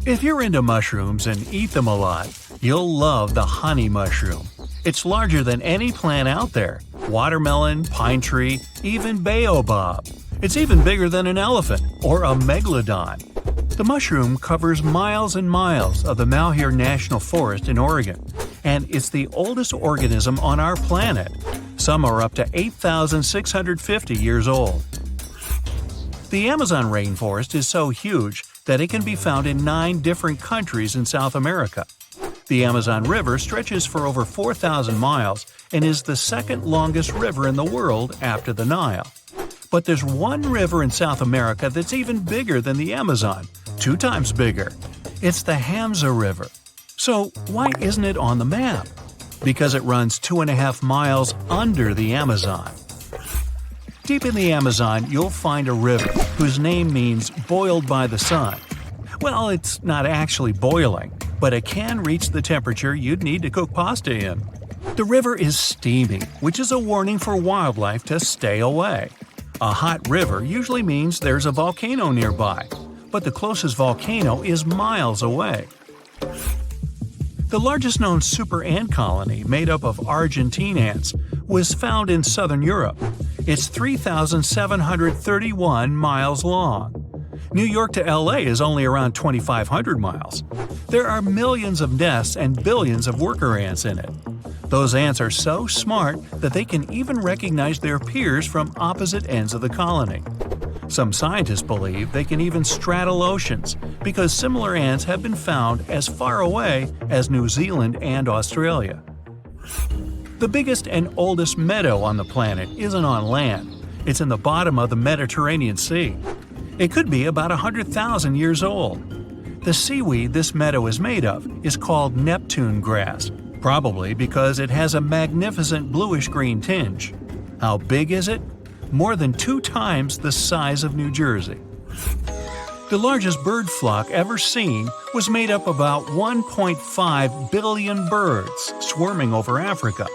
If you're into mushrooms and eat them a lot, you'll love the honey mushroom. It's larger than any plant out there: watermelon, pine tree, even baobab. It's even bigger than an elephant or a megalodon. The mushroom covers miles and miles of the Malheur National Forest in Oregon, and it's the oldest organism on our planet. Some are up to 8,650 years old. The Amazon rainforest is so huge that it can be found in 9 different countries in South America. The Amazon River stretches for over 4,000 miles and is the second longest river in the world after the Nile. But there's one river in South America that's even bigger than the Amazon, 2 times bigger. It's the Hamza River. So why isn't it on the map? Because it runs 2.5 miles under the Amazon. Deep in the Amazon, you'll find a river whose name means boiled by the sun. Well, it's not actually boiling, but it can reach the temperature you'd need to cook pasta in. The river is steaming, which is a warning for wildlife to stay away. A hot river usually means there's a volcano nearby, but the closest volcano is miles away. The largest known super ant colony, made up of Argentine ants, was found in southern Europe. It's 3,731 miles long. New York to LA is only around 2,500 miles. There are millions of nests and billions of worker ants in it. Those ants are so smart that they can even recognize their peers from opposite ends of the colony. Some scientists believe they can even straddle oceans because similar ants have been found as far away as New Zealand and Australia. The biggest and oldest meadow on the planet isn't on land. It's in the bottom of the Mediterranean Sea. It could be about 100,000 years old. The seaweed this meadow is made of is called Neptune grass, probably because it has a magnificent bluish-green tinge. How big is it? More than 2 times the size of New Jersey. The largest bird flock ever seen was made up of about 1.5 billion birds swarming over Africa.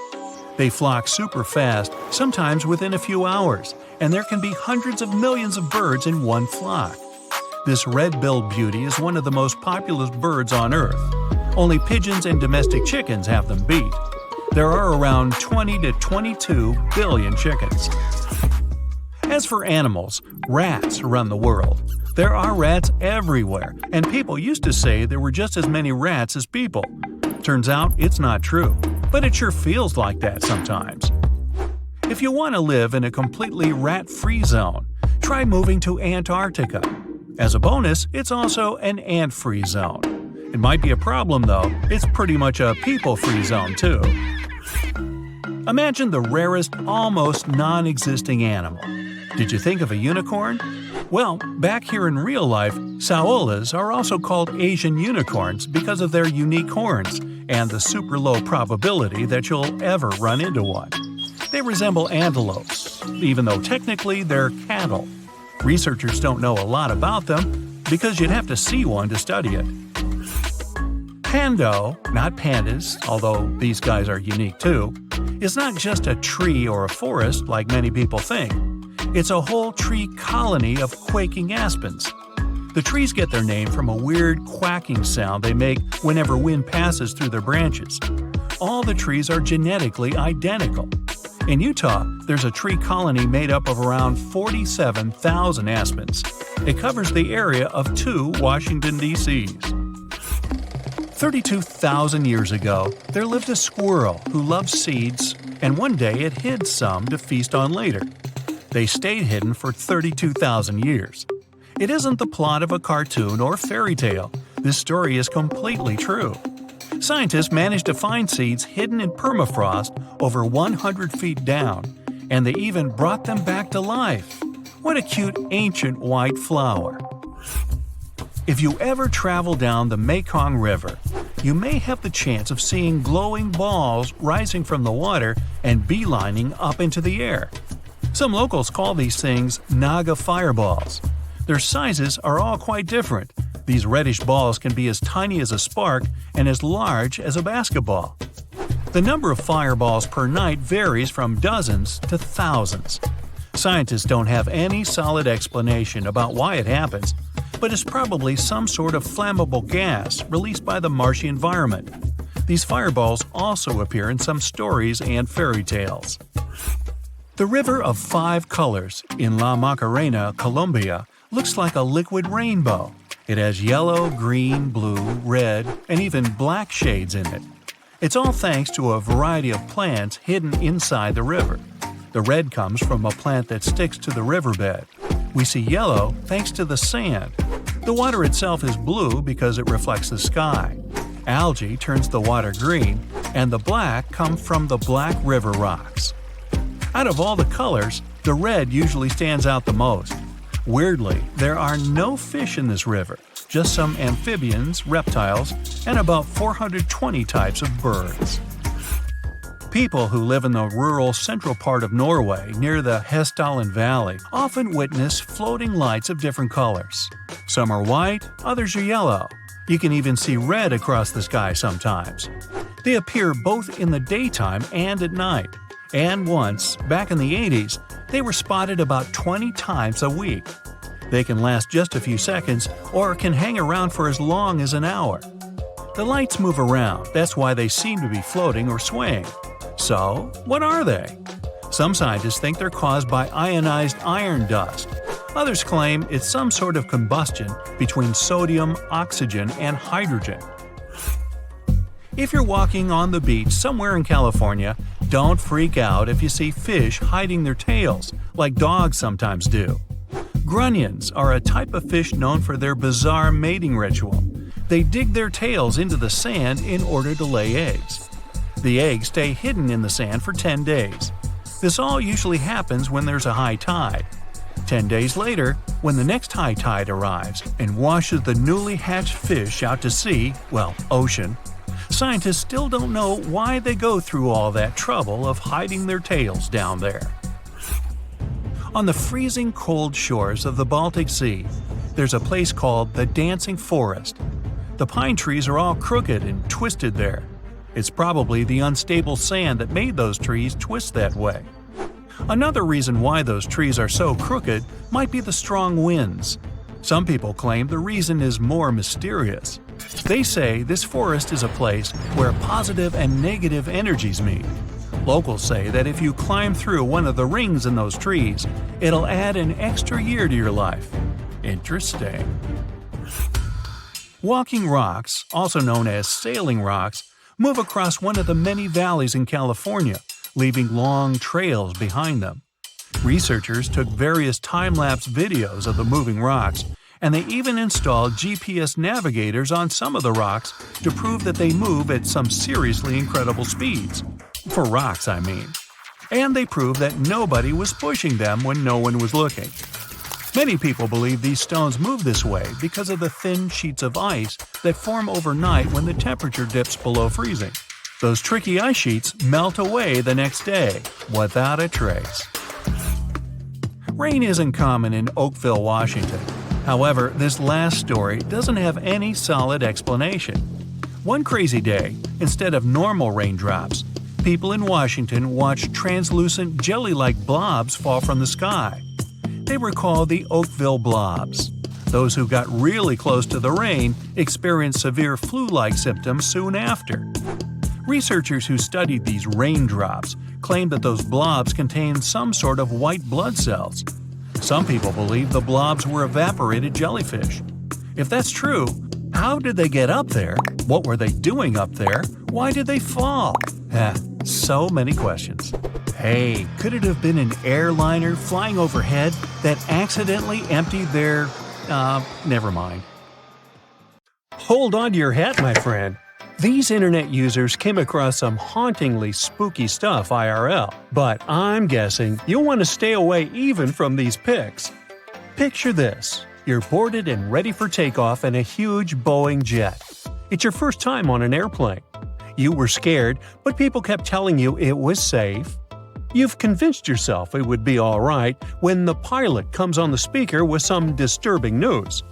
They flock super fast, sometimes within a few hours, and there can be hundreds of millions of birds in one flock. This red-billed beauty is one of the most populous birds on Earth. Only pigeons and domestic chickens have them beat. There are around 20 to 22 billion chickens. As for animals, rats run the world. There are rats everywhere, and people used to say there were just as many rats as people. Turns out it's not true, but it sure feels like that sometimes. If you want to live in a completely rat-free zone, try moving to Antarctica. As a bonus, it's also an ant-free zone. It might be a problem though, it's pretty much a people-free zone too. Imagine the rarest, almost non-existing animal. Did you think of a unicorn? Well, back here in real life, saolas are also called Asian unicorns because of their unique horns and the super low probability that you'll ever run into one. They resemble antelopes, even though technically they're cattle. Researchers don't know a lot about them because you'd have to see one to study it. Pando, not pandas, although these guys are unique too, is not just a tree or a forest like many people think. It's a whole tree colony of quaking aspens. The trees get their name from a weird quacking sound they make whenever wind passes through their branches. All the trees are genetically identical. In Utah, there's a tree colony made up of around 47,000 aspens. It covers the area of 2 Washington, D.C.s. 32,000 years ago, there lived a squirrel who loved seeds, and one day it hid some to feast on later. They stayed hidden for 32,000 years. It isn't the plot of a cartoon or fairy tale. This story is completely true. Scientists managed to find seeds hidden in permafrost over 100 feet down, and they even brought them back to life. What a cute ancient white flower. If you ever travel down the Mekong River, you may have the chance of seeing glowing balls rising from the water and beelining up into the air. Some locals call these things Naga fireballs. Their sizes are all quite different. These reddish balls can be as tiny as a spark and as large as a basketball. The number of fireballs per night varies from dozens to thousands. Scientists don't have any solid explanation about why it happens, but it's probably some sort of flammable gas released by the marshy environment. These fireballs also appear in some stories and fairy tales. The River of 5 Colors in La Macarena, Colombia, looks like a liquid rainbow. It has yellow, green, blue, red, and even black shades in it. It's all thanks to a variety of plants hidden inside the river. The red comes from a plant that sticks to the riverbed. We see yellow thanks to the sand. The water itself is blue because it reflects the sky. Algae turns the water green, and the black come from the black river rocks. Out of all the colors, the red usually stands out the most. Weirdly, there are no fish in this river, just some amphibians, reptiles, and about 420 types of birds. People who live in the rural central part of Norway near the Hessdalen Valley often witness floating lights of different colors. Some are white, others are yellow. You can even see red across the sky sometimes. They appear both in the daytime and at night. And once, back in the 80s, they were spotted about 20 times a week. They can last just a few seconds or can hang around for as long as an hour. The lights move around, that's why they seem to be floating or swaying. So, what are they? Some scientists think they're caused by ionized iron dust. Others claim it's some sort of combustion between sodium, oxygen, and hydrogen. If you're walking on the beach somewhere in California, don't freak out if you see fish hiding their tails, like dogs sometimes do. Grunions are a type of fish known for their bizarre mating ritual. They dig their tails into the sand in order to lay eggs. The eggs stay hidden in the sand for 10 days. This all usually happens when there's a high tide. 10 days later, when the next high tide arrives and washes the newly hatched fish out to sea, ocean, scientists still don't know why they go through all that trouble of hiding their tails down there. On the freezing cold shores of the Baltic Sea, there's a place called the Dancing Forest. The pine trees are all crooked and twisted there. It's probably the unstable sand that made those trees twist that way. Another reason why those trees are so crooked might be the strong winds. Some people claim the reason is more mysterious. They say this forest is a place where positive and negative energies meet. Locals say that if you climb through one of the rings in those trees, it'll add an extra year to your life. Interesting. Walking rocks, also known as sailing rocks, move across one of the many valleys in California, leaving long trails behind them. Researchers took various time-lapse videos of the moving rocks, and they even installed GPS navigators on some of the rocks to prove that they move at some seriously incredible speeds. For rocks, I mean. And they proved that nobody was pushing them when no one was looking. Many people believe these stones move this way because of the thin sheets of ice that form overnight when the temperature dips below freezing. Those tricky ice sheets melt away the next day, without a trace. Rain isn't common in Oakville, Washington. However, this last story doesn't have any solid explanation. One crazy day, instead of normal raindrops, people in Washington watched translucent jelly-like blobs fall from the sky. They were called the Oakville blobs. Those who got really close to the rain experienced severe flu-like symptoms soon after. Researchers who studied these raindrops claim that those blobs contain some sort of white blood cells. Some people believe the blobs were evaporated jellyfish. If that's true, how did they get up there? What were they doing up there? Why did they fall? So many questions. Hey, could it have been an airliner flying overhead that accidentally emptied their… never mind. Hold on to your hat, my friend. These internet users came across some hauntingly spooky stuff IRL, but I'm guessing you'll want to stay away even from these pics. Picture this. You're boarded and ready for takeoff in a huge Boeing jet. It's your first time on an airplane. You were scared, but people kept telling you it was safe. You've convinced yourself it would be alright when the pilot comes on the speaker with some disturbing news.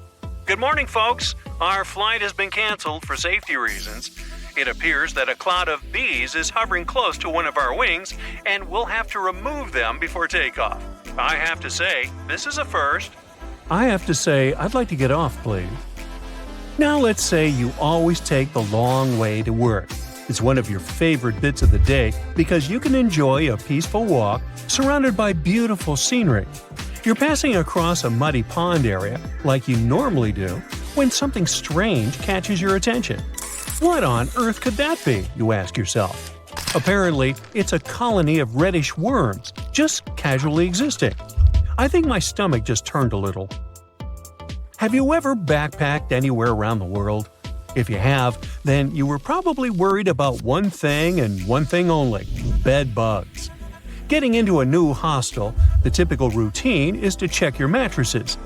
Good morning, folks. Our flight has been canceled for safety reasons. It appears that a cloud of bees is hovering close to one of our wings, and we'll have to remove them before takeoff. I have to say, this is a first. I have to say, I'd like to get off, please. Now let's say you always take the long way to work. It's one of your favorite bits of the day because you can enjoy a peaceful walk surrounded by beautiful scenery. You're passing across a muddy pond area, like you normally do, when something strange catches your attention. What on earth could that be, you ask yourself? Apparently, it's a colony of reddish worms, just casually existing. I think my stomach just turned a little. Have you ever backpacked anywhere around the world? If you have, then you were probably worried about one thing and one thing only – bed bugs. Getting into a new hostel, the typical routine is to check your mattresses.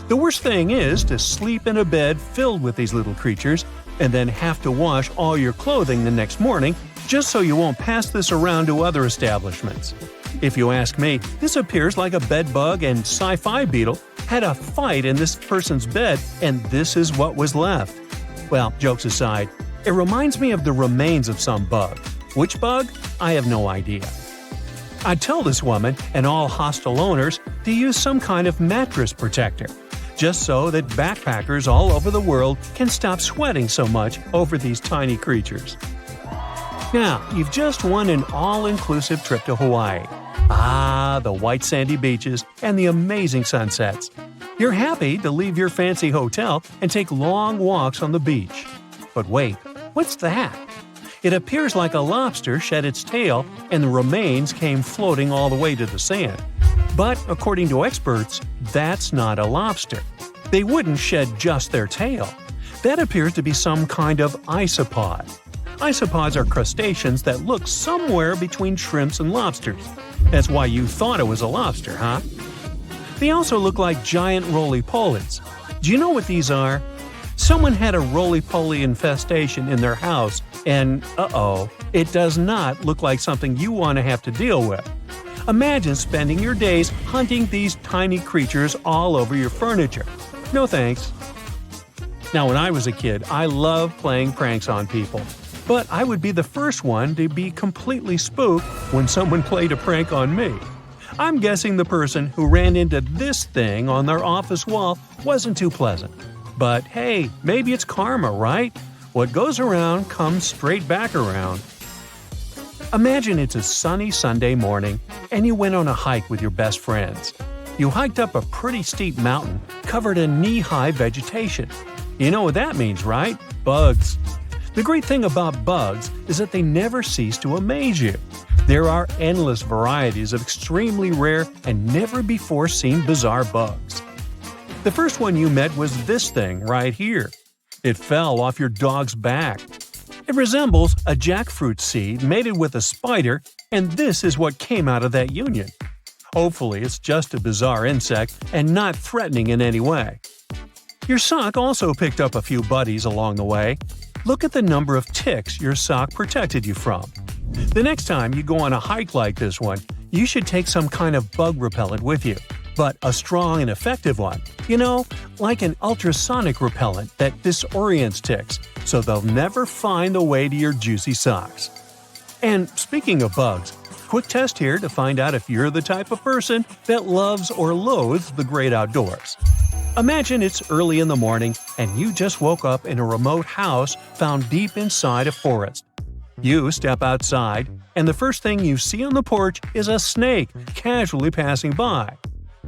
The worst thing is to sleep in a bed filled with these little creatures and then have to wash all your clothing the next morning just so you won't pass this around to other establishments. If you ask me, this appears like a bed bug and sci-fi beetle had a fight in this person's bed and this is what was left. Well, jokes aside, it reminds me of the remains of some bug. Which bug? I have no idea. I'd tell this woman and all hostel owners to use some kind of mattress protector, just so that backpackers all over the world can stop sweating so much over these tiny creatures. Now, you've just won an all-inclusive trip to Hawaii. The white sandy beaches and the amazing sunsets. You're happy to leave your fancy hotel and take long walks on the beach. But wait, what's that? It appears like a lobster shed its tail and the remains came floating all the way to the sand. But according to experts, that's not a lobster. They wouldn't shed just their tail. That appears to be some kind of isopod. Isopods are crustaceans that look somewhere between shrimps and lobsters. That's why you thought it was a lobster, huh? They also look like giant roly-polies. Do you know what these are? Someone had a roly-poly infestation in their house, and it does not look like something you want to have to deal with. Imagine spending your days hunting these tiny creatures all over your furniture. No thanks. Now, when I was a kid, I loved playing pranks on people. But I would be the first one to be completely spooked when someone played a prank on me. I'm guessing the person who ran into this thing on their office wall wasn't too pleasant. But hey, maybe it's karma, right? What goes around comes straight back around. Imagine it's a sunny Sunday morning and you went on a hike with your best friends. You hiked up a pretty steep mountain covered in knee-high vegetation. You know what that means, right? Bugs. The great thing about bugs is that they never cease to amaze you. There are endless varieties of extremely rare and never-before-seen bizarre bugs. The first one you met was this thing right here. It fell off your dog's back. It resembles a jackfruit seed mated with a spider, and this is what came out of that union. Hopefully, it's just a bizarre insect and not threatening in any way. Your sock also picked up a few buddies along the way. Look at the number of ticks your sock protected you from. The next time you go on a hike like this one, you should take some kind of bug repellent with you, but a strong and effective one. You know, like an ultrasonic repellent that disorients ticks, so they'll never find the way to your juicy socks. And speaking of bugs, quick test here to find out if you're the type of person that loves or loathes the great outdoors. Imagine it's early in the morning and you just woke up in a remote house found deep inside a forest. You step outside, and the first thing you see on the porch is a snake casually passing by.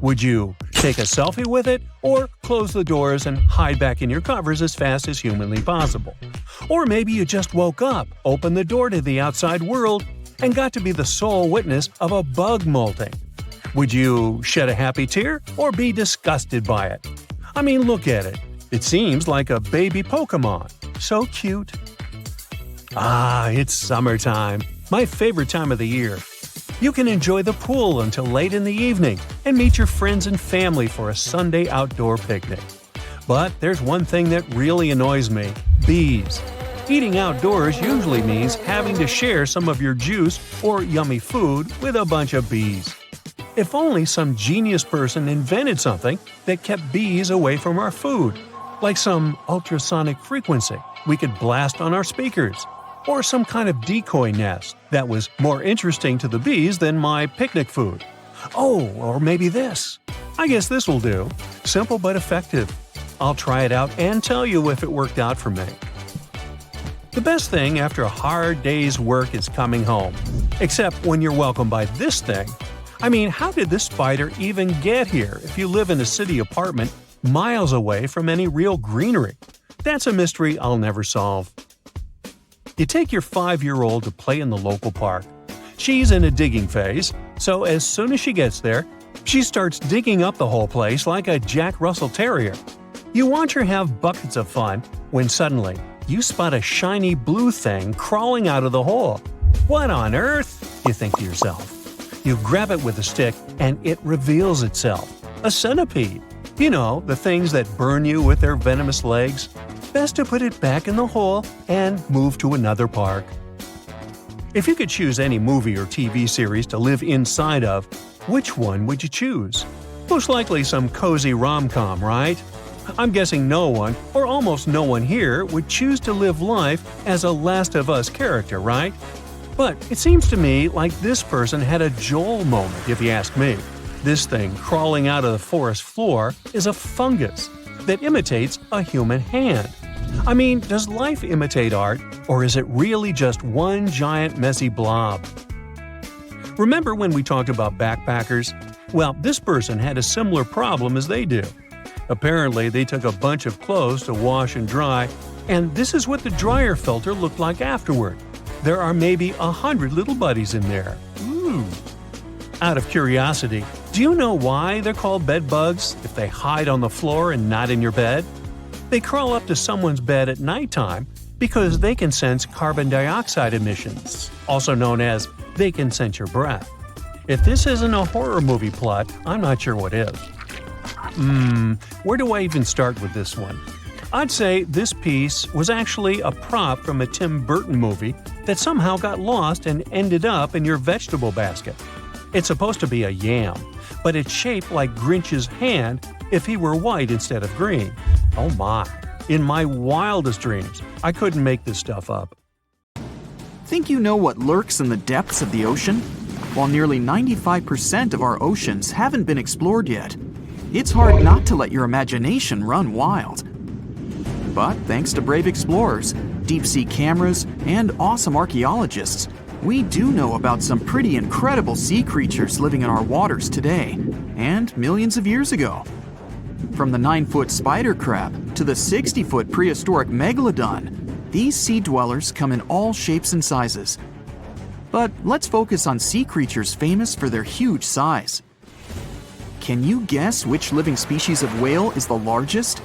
Would you take a selfie with it, or close the doors and hide back in your covers as fast as humanly possible? Or maybe you just woke up, opened the door to the outside world, and got to be the sole witness of a bug molting. Would you shed a happy tear or be disgusted by it? I mean, look at it. It seems like a baby Pokemon. So cute. It's summertime, my favorite time of the year. You can enjoy the pool until late in the evening and meet your friends and family for a Sunday outdoor picnic. But there's one thing that really annoys me: bees. Eating outdoors usually means having to share some of your juice or yummy food with a bunch of bees. If only some genius person invented something that kept bees away from our food, like some ultrasonic frequency we could blast on our speakers, or some kind of decoy nest that was more interesting to the bees than my picnic food. Or maybe this. I guess this will do. Simple but effective. I'll try it out and tell you if it worked out for me. The best thing after a hard day's work is coming home. Except when you're welcomed by this thing. I mean, how did this spider even get here if you live in a city apartment miles away from any real greenery? That's a mystery I'll never solve. You take your 5-year-old to play in the local park. She's in a digging phase, so as soon as she gets there, she starts digging up the whole place like a Jack Russell Terrier. You watch her have buckets of fun when suddenly you spot a shiny blue thing crawling out of the hole. What on earth? You think to yourself. You grab it with a stick and it reveals itself. A centipede. You know, the things that burn you with their venomous legs. Best to put it back in the hole and move to another park. If you could choose any movie or TV series to live inside of, which one would you choose? Most likely some cozy rom-com, right? I'm guessing no one, or almost no one here, would choose to live life as a Last of Us character, right? But it seems to me like this person had a Joel moment, if you ask me. This thing crawling out of the forest floor is a fungus that imitates a human hand. I mean, does life imitate art, or is it really just one giant messy blob? Remember when we talked about backpackers? Well, this person had a similar problem as they do. Apparently, they took a bunch of clothes to wash and dry, and this is what the dryer filter looked like afterward. There are maybe 100 little buddies in there. Ooh. Out of curiosity, do you know why they're called bed bugs if they hide on the floor and not in your bed? They crawl up to someone's bed at nighttime because they can sense carbon dioxide emissions, also known as they can sense your breath. If this isn't a horror movie plot, I'm not sure what is. Where do I even start with this one? I'd say this piece was actually a prop from a Tim Burton movie that somehow got lost and ended up in your vegetable basket. It's supposed to be a yam, but it's shaped like Grinch's hand if he were white instead of green. Oh my. In my wildest dreams, I couldn't make this stuff up. Think you know what lurks in the depths of the ocean? While nearly 95% of our oceans haven't been explored yet, it's hard not to let your imagination run wild. But thanks to brave explorers, deep-sea cameras, and awesome archaeologists, we do know about some pretty incredible sea creatures living in our waters today, and millions of years ago. From the 9-foot spider crab to the 60-foot prehistoric Megalodon, these sea dwellers come in all shapes and sizes. But let's focus on sea creatures famous for their huge size. Can you guess which living species of whale is the largest?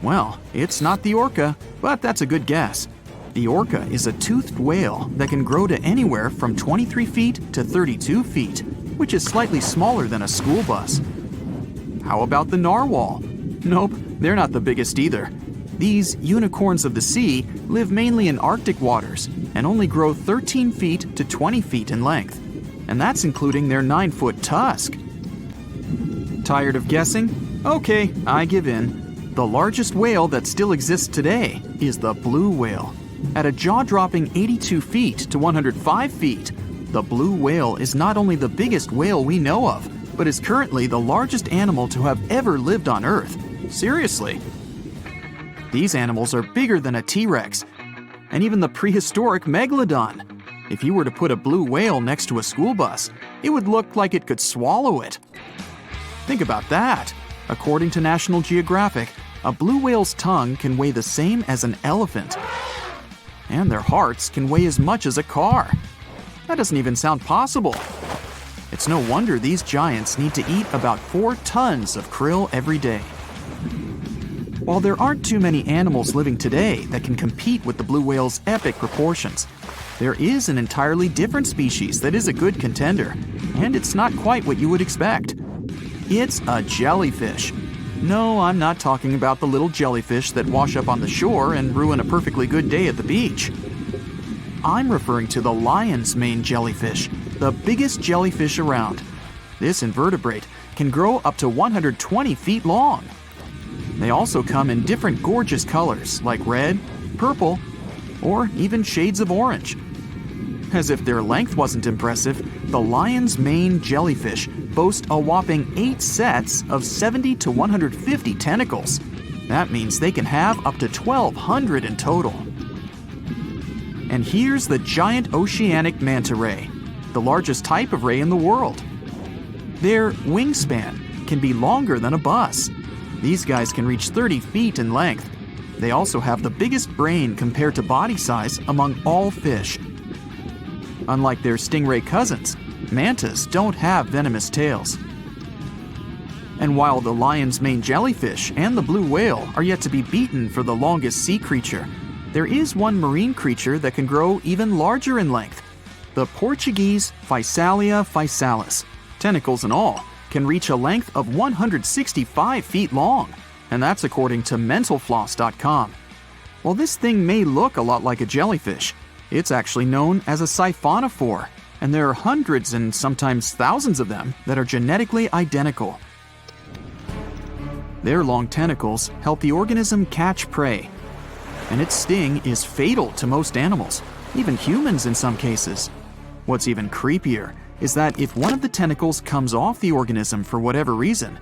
Well, it's not the orca, but that's a good guess. The orca is a toothed whale that can grow to anywhere from 23 feet to 32 feet, which is slightly smaller than a school bus. How about the narwhal? Nope, they're not the biggest either. These unicorns of the sea live mainly in Arctic waters and only grow 13 feet to 20 feet in length, and that's including their 9-foot tusk. Tired of guessing? Okay, I give in. The largest whale that still exists today is the blue whale. At a jaw-dropping 82 feet to 105 feet, the blue whale is not only the biggest whale we know of, but is currently the largest animal to have ever lived on Earth. Seriously. These animals are bigger than a T-Rex. and even the prehistoric Megalodon. If you were to put a blue whale next to a school bus, it would look like it could swallow it. Think about that. According to National Geographic, a blue whale's tongue can weigh the same as an elephant. And their hearts can weigh as much as a car. That doesn't even sound possible. It's no wonder these giants need to eat about 4 tons of krill every day. While there aren't too many animals living today that can compete with the blue whale's epic proportions, there is an entirely different species that is a good contender, and it's not quite what you would expect. It's a jellyfish. No, I'm not talking about the little jellyfish that wash up on the shore and ruin a perfectly good day at the beach. I'm referring to the lion's mane jellyfish, the biggest jellyfish around. This invertebrate can grow up to 120 feet long. They also come in different gorgeous colors like red, purple, or even shades of orange. As if their length wasn't impressive, the lion's mane jellyfish boast a whopping 8 sets of 70 to 150 tentacles. That means they can have up to 1,200 in total. And here's the giant oceanic manta ray, the largest type of ray in the world. Their wingspan can be longer than a bus. These guys can reach 30 feet in length. They also have the biggest brain compared to body size among all fish. Unlike their stingray cousins, mantas don't have venomous tails. And while the lion's mane jellyfish and the blue whale are yet to be beaten for the longest sea creature, there is one marine creature that can grow even larger in length. The Portuguese Physalia physalis, tentacles and all, can reach a length of 165 feet long, and that's according to mentalfloss.com. While this thing may look a lot like a jellyfish, it's actually known as a siphonophore, and there are hundreds and sometimes thousands of them that are genetically identical. Their long tentacles help the organism catch prey, and its sting is fatal to most animals, even humans in some cases. What's even creepier is that if one of the tentacles comes off the organism for whatever reason,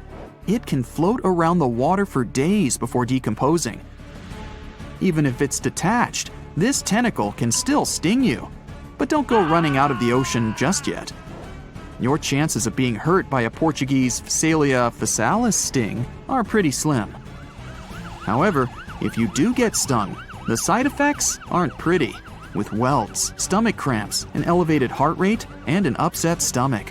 it can float around the water for days before decomposing. Even if it's detached, this tentacle can still sting you. But don't go running out of the ocean just yet. Your chances of being hurt by a Portuguese Physalia physalis sting are pretty slim. However, if you do get stung, the side effects aren't pretty, with welts, stomach cramps, an elevated heart rate, and an upset stomach.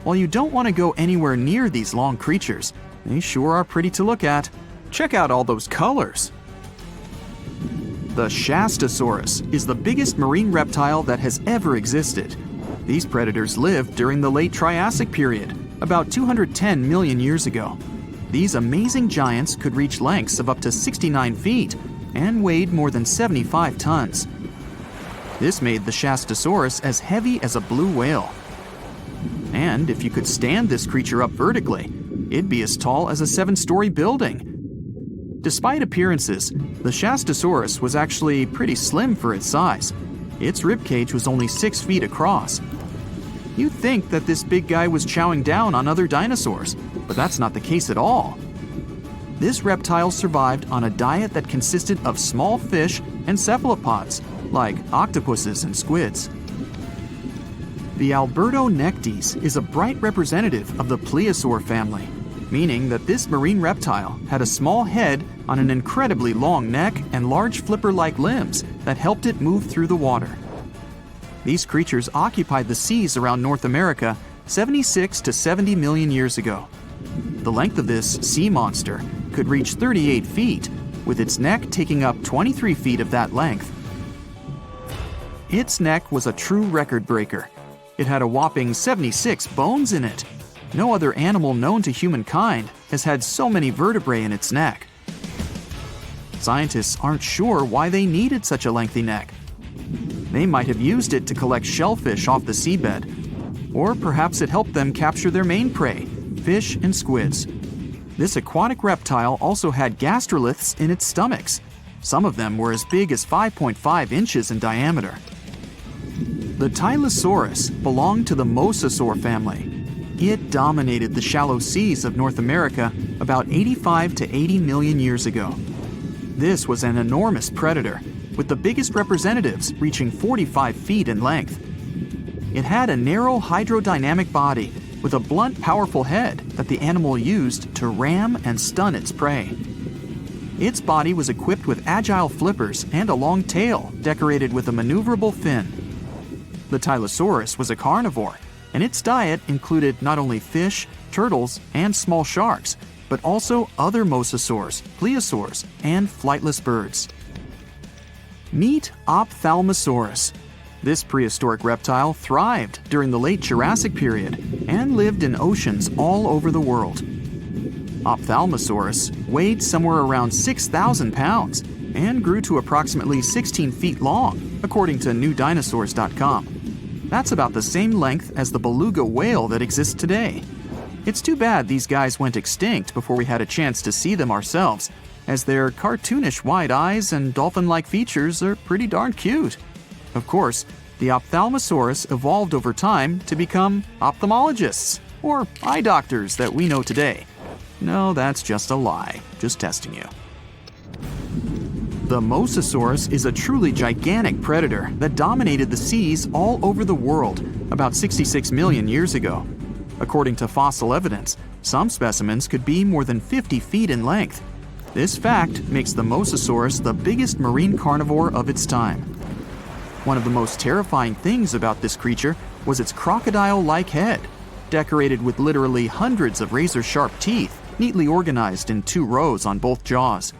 While you don't want to go anywhere near these long creatures, they sure are pretty to look at. Check out all those colors. The Shastasaurus is the biggest marine reptile that has ever existed. These predators lived during the late Triassic period, about 210 million years ago. These amazing giants could reach lengths of up to 69 feet and weighed more than 75 tons. This made the Shastasaurus as heavy as a blue whale. And if you could stand this creature up vertically, it'd be as tall as a 7-story building. Despite appearances, the Shastasaurus was actually pretty slim for its size. Its ribcage was only 6 feet across. You'd think that this big guy was chowing down on other dinosaurs, but that's not the case at all. This reptile survived on a diet that consisted of small fish and cephalopods, like octopuses and squids. The Albertonectes is a bright representative of the plesiosaur family, meaning that this marine reptile had a small head on an incredibly long neck and large flipper-like limbs that helped it move through the water. These creatures occupied the seas around North America 76 to 70 million years ago. The length of this sea monster could reach 38 feet, with its neck taking up 23 feet of that length. Its neck was a true record breaker. It had a whopping 76 bones in it. No other animal known to humankind has had so many vertebrae in its neck. Scientists aren't sure why they needed such a lengthy neck. They might have used it to collect shellfish off the seabed, or perhaps it helped them capture their main prey, fish and squids. This aquatic reptile also had gastroliths in its stomachs. Some of them were as big as 5.5 inches in diameter. The Tylosaurus belonged to the Mosasaur family. It dominated the shallow seas of North America about 85 to 80 million years ago. This was an enormous predator, with the biggest representatives reaching 45 feet in length. It had a narrow hydrodynamic body with a blunt, powerful head that the animal used to ram and stun its prey. Its body was equipped with agile flippers and a long tail decorated with a maneuverable fin. The Tylosaurus was a carnivore, and its diet included not only fish, turtles, and small sharks, but also other mosasaurs, plesiosaurs, and flightless birds. Meet Ophthalmosaurus. This prehistoric reptile thrived during the late Jurassic period and lived in oceans all over the world. Ophthalmosaurus weighed somewhere around 6,000 pounds and grew to approximately 16 feet long, according to newdinosaurs.com. That's about the same length as the beluga whale that exists today. It's too bad these guys went extinct before we had a chance to see them ourselves, as their cartoonish wide eyes and dolphin-like features are pretty darn cute. Of course, the Ophthalmosaurus evolved over time to become ophthalmologists, or eye doctors that we know today. No, that's just a lie. Just testing you. The Mosasaurus is a truly gigantic predator that dominated the seas all over the world about 66 million years ago. According to fossil evidence, some specimens could be more than 50 feet in length. This fact makes the Mosasaurus the biggest marine carnivore of its time. One of the most terrifying things about this creature was its crocodile-like head, decorated with literally hundreds of razor-sharp teeth, neatly organized in 2 rows on both jaws.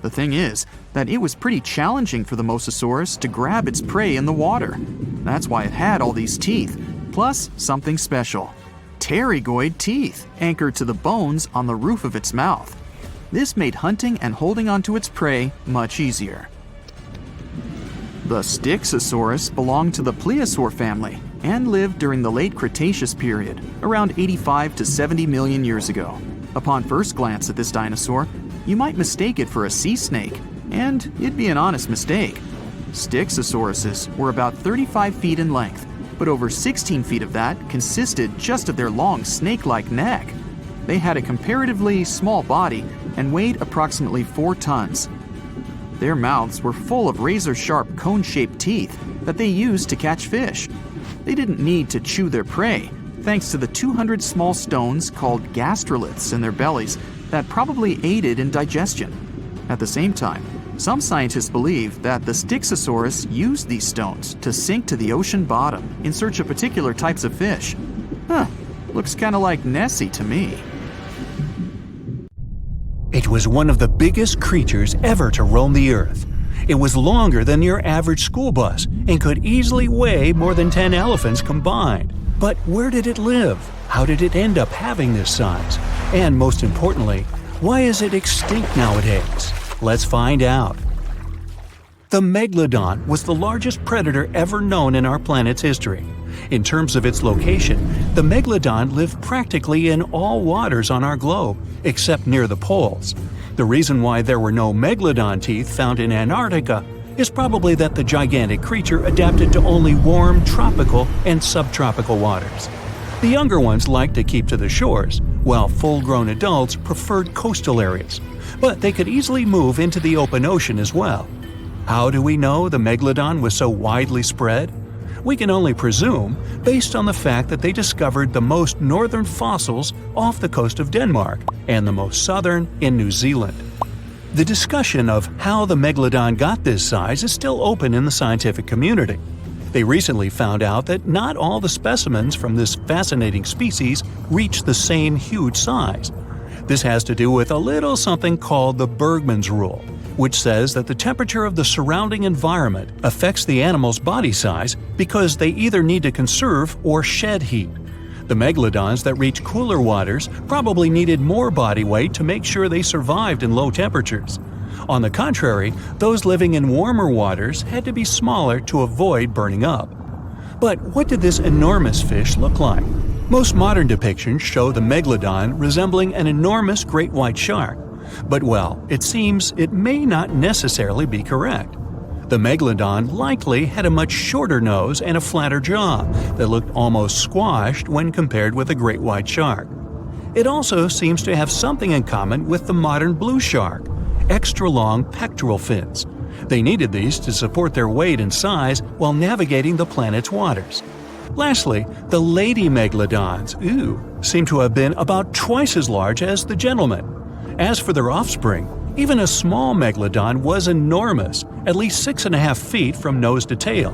The thing is that it was pretty challenging for the Mosasaurus to grab its prey in the water. That's why it had all these teeth, plus something special: pterygoid teeth anchored to the bones on the roof of its mouth. This made hunting and holding onto its prey much easier. The Styxosaurus belonged to the plesiosaur family and lived during the late Cretaceous period, around 85 to 70 million years ago. Upon first glance at this dinosaur, you might mistake it for a sea snake, and it'd be an honest mistake. Styxosauruses were about 35 feet in length, but over 16 feet of that consisted just of their long snake-like neck. They had a comparatively small body and weighed approximately 4 tons. Their mouths were full of razor-sharp cone-shaped teeth that they used to catch fish. They didn't need to chew their prey, thanks to the 200 small stones called gastroliths in their bellies that probably aided in digestion. At the same time, some scientists believe that the Styxosaurus used these stones to sink to the ocean bottom in search of particular types of fish. Looks kind of like Nessie to me. It was one of the biggest creatures ever to roam the Earth. It was longer than your average school bus and could easily weigh more than 10 elephants combined. But where did it live? How did it end up having this size? And most importantly, why is it extinct nowadays? Let's find out. The Megalodon was the largest predator ever known in our planet's history. In terms of its location, the Megalodon lived practically in all waters on our globe, except near the poles. The reason why there were no Megalodon teeth found in Antarctica is probably that the gigantic creature adapted to only warm tropical and subtropical waters. The younger ones liked to keep to the shores, while full-grown adults preferred coastal areas, but they could easily move into the open ocean as well. How do we know the Megalodon was so widely spread? We can only presume, based on the fact that they discovered the most northern fossils off the coast of Denmark and the most southern in New Zealand. The discussion of how the Megalodon got this size is still open in the scientific community. They recently found out that not all the specimens from this fascinating species reach the same huge size. This has to do with a little something called the Bergmann's rule, which says that the temperature of the surrounding environment affects the animal's body size because they either need to conserve or shed heat. The megalodons that reach cooler waters probably needed more body weight to make sure they survived in low temperatures. On the contrary, those living in warmer waters had to be smaller to avoid burning up. But what did this enormous fish look like? Most modern depictions show the megalodon resembling an enormous great white shark. But well, it seems it may not necessarily be correct. The megalodon likely had a much shorter nose and a flatter jaw that looked almost squashed when compared with a great white shark. It also seems to have something in common with the modern blue shark: extra long pectoral fins. They needed these to support their weight and size while navigating the planet's waters. Lastly, the lady megalodons, seem to have been about twice as large as the gentlemen. As for their offspring, even a small megalodon was enormous, at least 6.5 feet from nose to tail.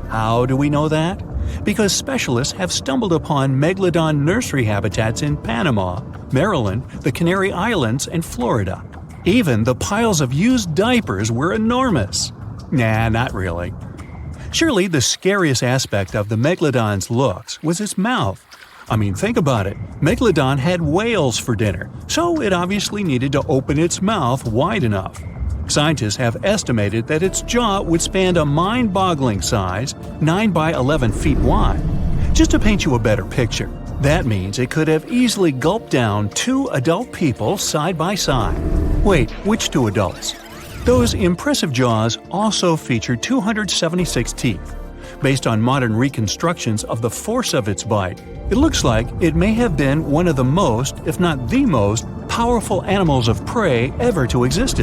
How do we know that? Because specialists have stumbled upon megalodon nursery habitats in Panama, Maryland, the Canary Islands, and Florida. Even the piles of used diapers were enormous. Nah, not really. Surely the scariest aspect of the megalodon's looks was its mouth. I mean, think about it. Megalodon had whales for dinner, so it obviously needed to open its mouth wide enough. Scientists have estimated that its jaw would span a mind-boggling size, 9 by 11 feet wide. Just to paint you a better picture, that means it could have easily gulped down 2 adult people side by side. Wait, which 2 adults? Those impressive jaws also feature 276 teeth. Based on modern reconstructions of the force of its bite, it looks like it may have been one of the most, if not the most, powerful animals of prey ever to exist.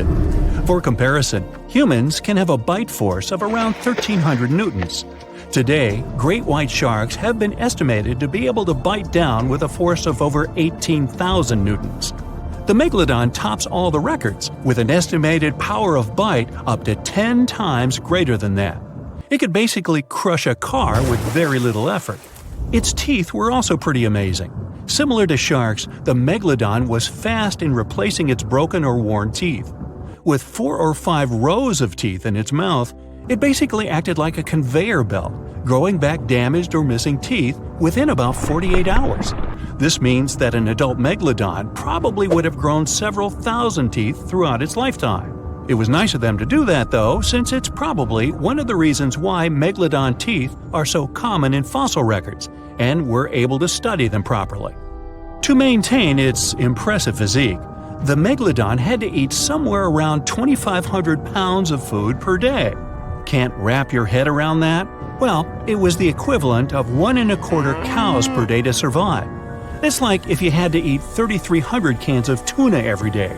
For comparison, humans can have a bite force of around 1,300 newtons. Today, great white sharks have been estimated to be able to bite down with a force of over 18,000 newtons. The megalodon tops all the records, with an estimated power of bite up to 10 times greater than that. It could basically crush a car with very little effort. Its teeth were also pretty amazing. Similar to sharks, the megalodon was fast in replacing its broken or worn teeth. With 4 or 5 rows of teeth in its mouth, it basically acted like a conveyor belt, growing back damaged or missing teeth within about 48 hours. This means that an adult megalodon probably would have grown several thousand teeth throughout its lifetime. It was nice of them to do that, though, since it's probably one of the reasons why megalodon teeth are so common in fossil records, and we're able to study them properly. To maintain its impressive physique, the megalodon had to eat somewhere around 2,500 pounds of food per day. Can't wrap your head around that? Well, it was the equivalent of 1.25 cows per day to survive. It's like if you had to eat 3,300 cans of tuna every day.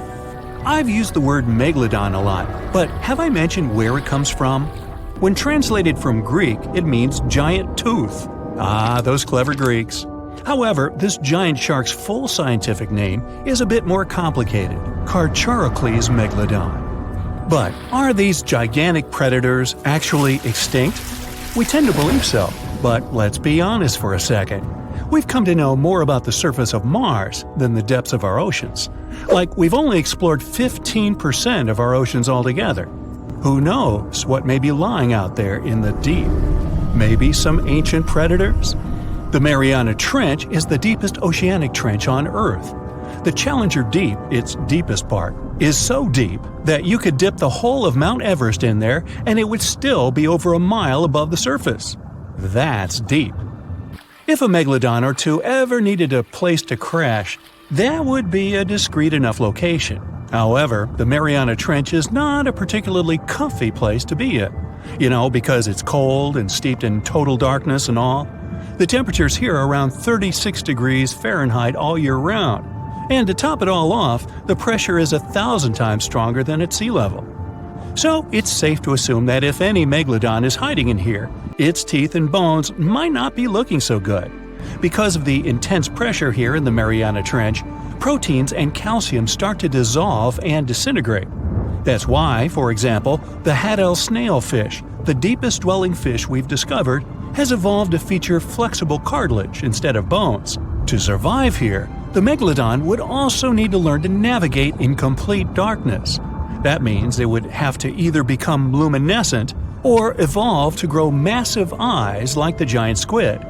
I've used the word megalodon a lot, but have I mentioned where it comes from? When translated from Greek, it means giant tooth. Ah, those clever Greeks. However, this giant shark's full scientific name is a bit more complicated, Carcharocles megalodon. But are these gigantic predators actually extinct? We tend to believe so, but let's be honest for a second. We've come to know more about the surface of Mars than the depths of our oceans. Like, we've only explored 15% of our oceans altogether. Who knows what may be lying out there in the deep? Maybe some ancient predators? The Mariana Trench is the deepest oceanic trench on Earth. The Challenger Deep, its deepest part, is so deep that you could dip the whole of Mount Everest in there and it would still be over a mile above the surface. That's deep. If a megalodon or 2 ever needed a place to crash, that would be a discreet enough location. However, the Mariana Trench is not a particularly comfy place to be in. Because it's cold and steeped in total darkness and all. The temperatures here are around 36 degrees Fahrenheit all year round. And to top it all off, the pressure is 1,000 times stronger than at sea level. So it's safe to assume that if any megalodon is hiding in here, its teeth and bones might not be looking so good. Because of the intense pressure here in the Mariana Trench, proteins and calcium start to dissolve and disintegrate. That's why, for example, the Haddell snailfish, the deepest dwelling fish we've discovered, has evolved to feature flexible cartilage instead of bones. To survive here, the megalodon would also need to learn to navigate in complete darkness. That means they would have to either become luminescent or evolve to grow massive eyes like the giant squid.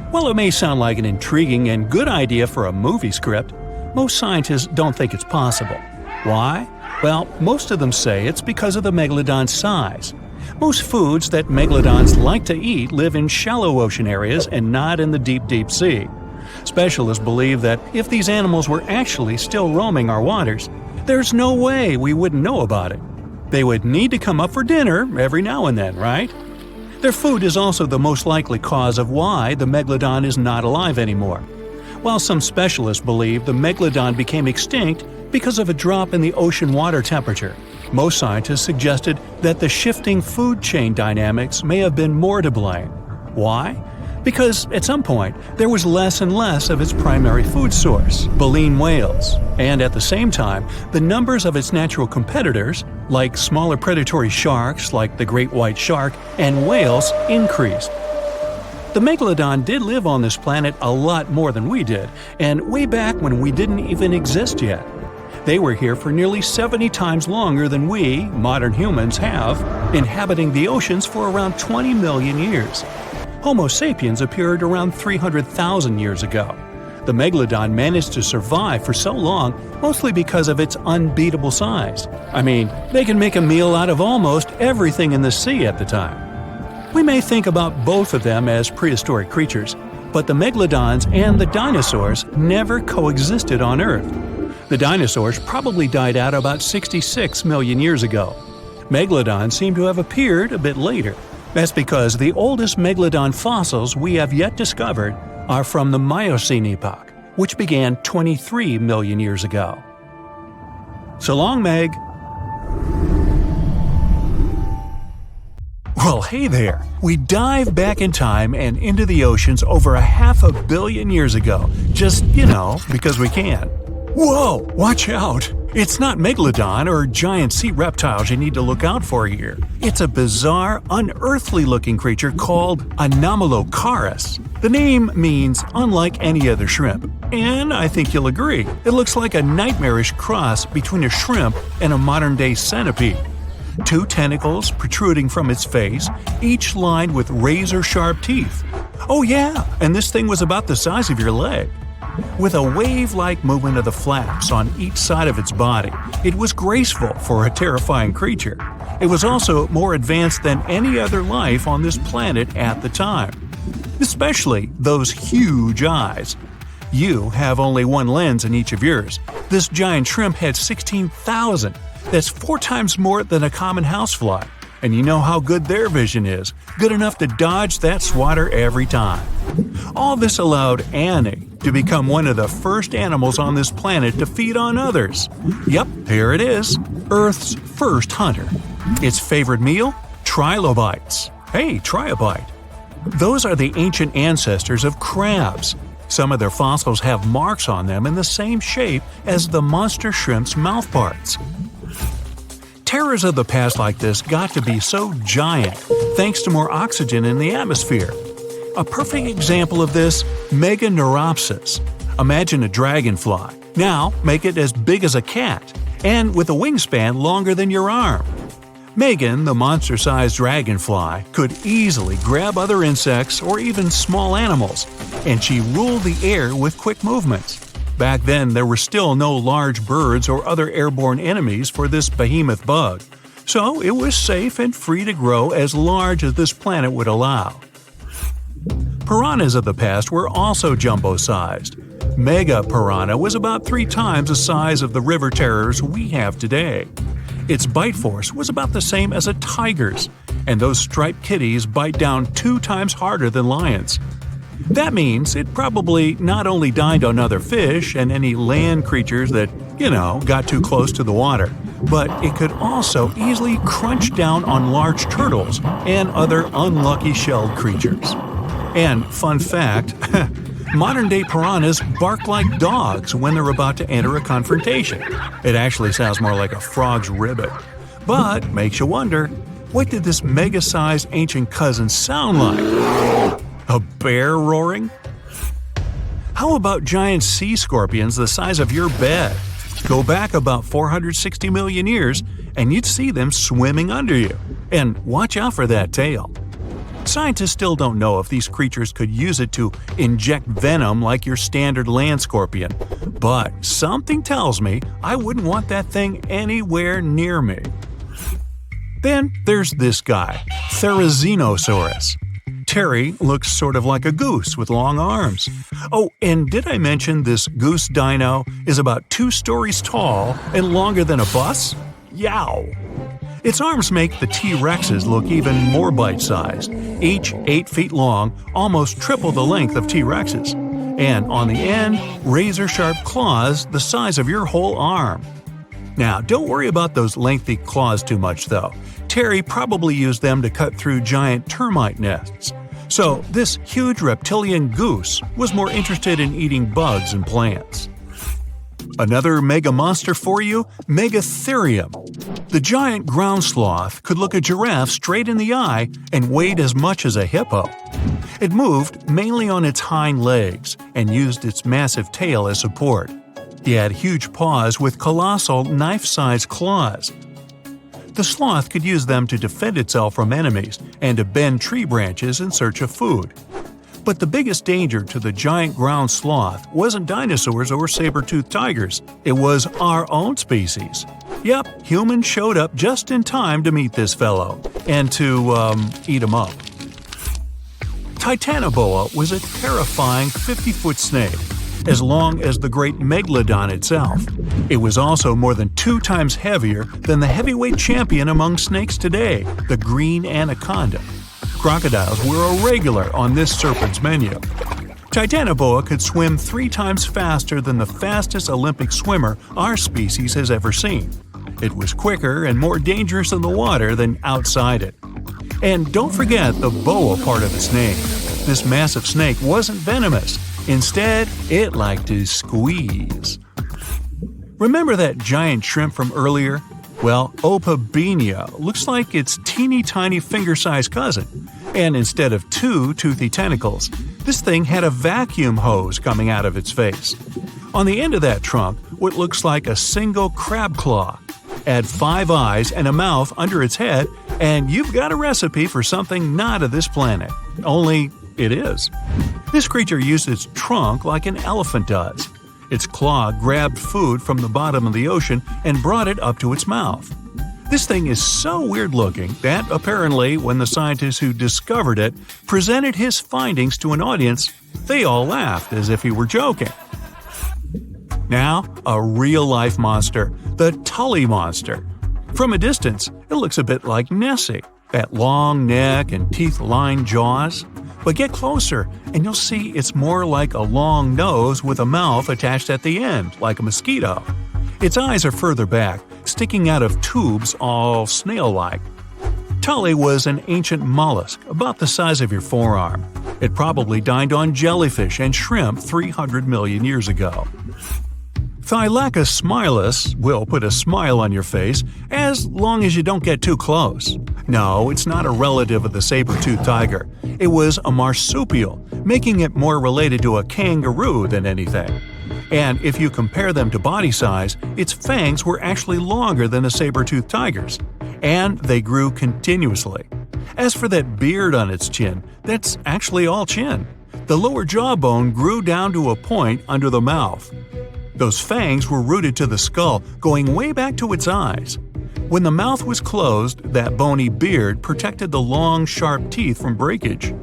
While it may sound like an intriguing and good idea for a movie script, most scientists don't think it's possible. Why? Well, most of them say it's because of the megalodon's size. Most foods that megalodons like to eat live in shallow ocean areas and not in the deep, deep sea. Specialists believe that if these animals were actually still roaming our waters, there's no way we wouldn't know about it. They would need to come up for dinner every now and then, right? Their food is also the most likely cause of why the megalodon is not alive anymore. While some specialists believe the Megalodon became extinct because of a drop in the ocean water temperature, most scientists suggested that the shifting food chain dynamics may have been more to blame. Why? Because at some point, there was less and less of its primary food source, baleen whales, and at the same time, the numbers of its natural competitors, like smaller predatory sharks like the great white shark and whales, increased. The Megalodon did live on this planet a lot more than we did, and way back when we didn't even exist yet. They were here for nearly 70 times longer than we, modern humans, have, inhabiting the oceans for around 20 million years. Homo sapiens appeared around 300,000 years ago. The Megalodon managed to survive for so long mostly because of its unbeatable size. I mean, they can make a meal out of almost everything in the sea at the time. We may think about both of them as prehistoric creatures, but the Megalodons and the dinosaurs never coexisted on Earth. The dinosaurs probably died out about 66 million years ago. Megalodons seem to have appeared a bit later. That's because the oldest Megalodon fossils we have yet discovered are from the Miocene epoch, which began 23 million years ago. So long, Meg! Well, hey there! We dive back in time and into the oceans over 500 million years ago, just, because we can. Whoa! Watch out! It's not Megalodon or giant sea reptiles you need to look out for here. It's a bizarre, unearthly-looking creature called Anomalocaris. The name means unlike any other shrimp, and I think you'll agree, it looks like a nightmarish cross between a shrimp and a modern-day centipede. 2 tentacles protruding from its face, each lined with razor-sharp teeth. Oh yeah, and this thing was about the size of your leg. With a wave-like movement of the flaps on each side of its body, it was graceful for a terrifying creature. It was also more advanced than any other life on this planet at the time. Especially those huge eyes. You have only one lens in each of yours. This giant shrimp had 16,000. That's 4 times more than a common housefly. And you know how good their vision is. Good enough to dodge that swatter every time. All this allowed Annie to become one of the first animals on this planet to feed on others. Yep, here it is. Earth's first hunter. Its favorite meal? Trilobites. Hey, try a bite. Those are the ancient ancestors of crabs. Some of their fossils have marks on them in the same shape as the monster shrimp's mouthparts. Terrors of the past like this got to be so giant thanks to more oxygen in the atmosphere. A perfect example of this, Meganeuropsis. Imagine a dragonfly. Now make it as big as a cat, and with a wingspan longer than your arm. Megan, the monster-sized dragonfly, could easily grab other insects or even small animals, and she ruled the air with quick movements. Back then, there were still no large birds or other airborne enemies for this behemoth bug, so it was safe and free to grow as large as this planet would allow. Piranhas of the past were also jumbo-sized. Mega piranha was about 3 times the size of the river terrors we have today. Its bite force was about the same as a tiger's, and those striped kitties bite down 2 times harder than lions. That means it probably not only dined on other fish and any land creatures that, got too close to the water, but it could also easily crunch down on large turtles and other unlucky shelled creatures. And fun fact, modern-day piranhas bark like dogs when they're about to enter a confrontation. It actually sounds more like a frog's ribbit. But makes you wonder, what did this mega-sized ancient cousin sound like? A bear roaring? How about giant sea scorpions the size of your bed? Go back about 460 million years, and you'd see them swimming under you. And watch out for that tail. Scientists still don't know if these creatures could use it to inject venom like your standard land scorpion, but something tells me I wouldn't want that thing anywhere near me. Then there's this guy, Therizinosaurus. Terry looks sort of like a goose with long arms. Oh, and did I mention this goose dino is about 2 stories tall and longer than a bus? Yow! Its arms make the T-Rexes look even more bite-sized, each 8 feet long, almost triple the length of T-Rexes. and on the end, razor-sharp claws the size of your whole arm. Now, don't worry about those lengthy claws too much, though. Terry probably used them to cut through giant termite nests. So, this huge reptilian goose was more interested in eating bugs and plants. Another mega monster for you, Megatherium. The giant ground sloth could look a giraffe straight in the eye and weighed as much as a hippo. It moved mainly on its hind legs and used its massive tail as support. He had huge paws with colossal knife-sized claws. The sloth could use them to defend itself from enemies and to bend tree branches in search of food. But the biggest danger to the giant ground sloth wasn't dinosaurs or saber-toothed tigers. It was our own species. Yep, humans showed up just in time to meet this fellow and to, eat him up. Titanoboa was a terrifying 50-foot snake, as long as the great Megalodon itself. It was also more than 2 times heavier than the heavyweight champion among snakes today, the green anaconda. Crocodiles were a regular on this serpent's menu. Titanoboa could swim 3 times faster than the fastest Olympic swimmer our species has ever seen. It was quicker and more dangerous in the water than outside it. And don't forget the boa part of its name. This massive snake wasn't venomous. Instead, it liked to squeeze. Remember that giant shrimp from earlier? Well, Opabenia looks like its teeny-tiny finger-sized cousin. And instead of 2 toothy tentacles, this thing had a vacuum hose coming out of its face. On the end of that trunk, what looks like a single crab claw. Add 5 eyes and a mouth under its head, and you've got a recipe for something not of this planet. Only it is. This creature used its trunk like an elephant does. Its claw grabbed food from the bottom of the ocean and brought it up to its mouth. This thing is so weird-looking that, apparently, when the scientists who discovered it presented his findings to an audience, they all laughed as if he were joking. Now, a real-life monster, the Tully monster. From a distance, it looks a bit like Nessie, that long neck and teeth-lined jaws. But get closer, and you'll see it's more like a long nose with a mouth attached at the end, like a mosquito. Its eyes are further back, sticking out of tubes all snail-like. Tully was an ancient mollusk, about the size of your forearm. It probably dined on jellyfish and shrimp 300 million years ago. Thylacus smilus will put a smile on your face as long as you don't get too close. No, it's not a relative of the saber-toothed tiger. It was a marsupial, making it more related to a kangaroo than anything. And if you compare them to body size, its fangs were actually longer than a saber-toothed tiger's. And they grew continuously. As for that beard on its chin, that's actually all chin. The lower jawbone grew down to a point under the mouth. Those fangs were rooted to the skull, going way back to its eyes. When the mouth was closed, that bony beard protected the long, sharp teeth from breakage.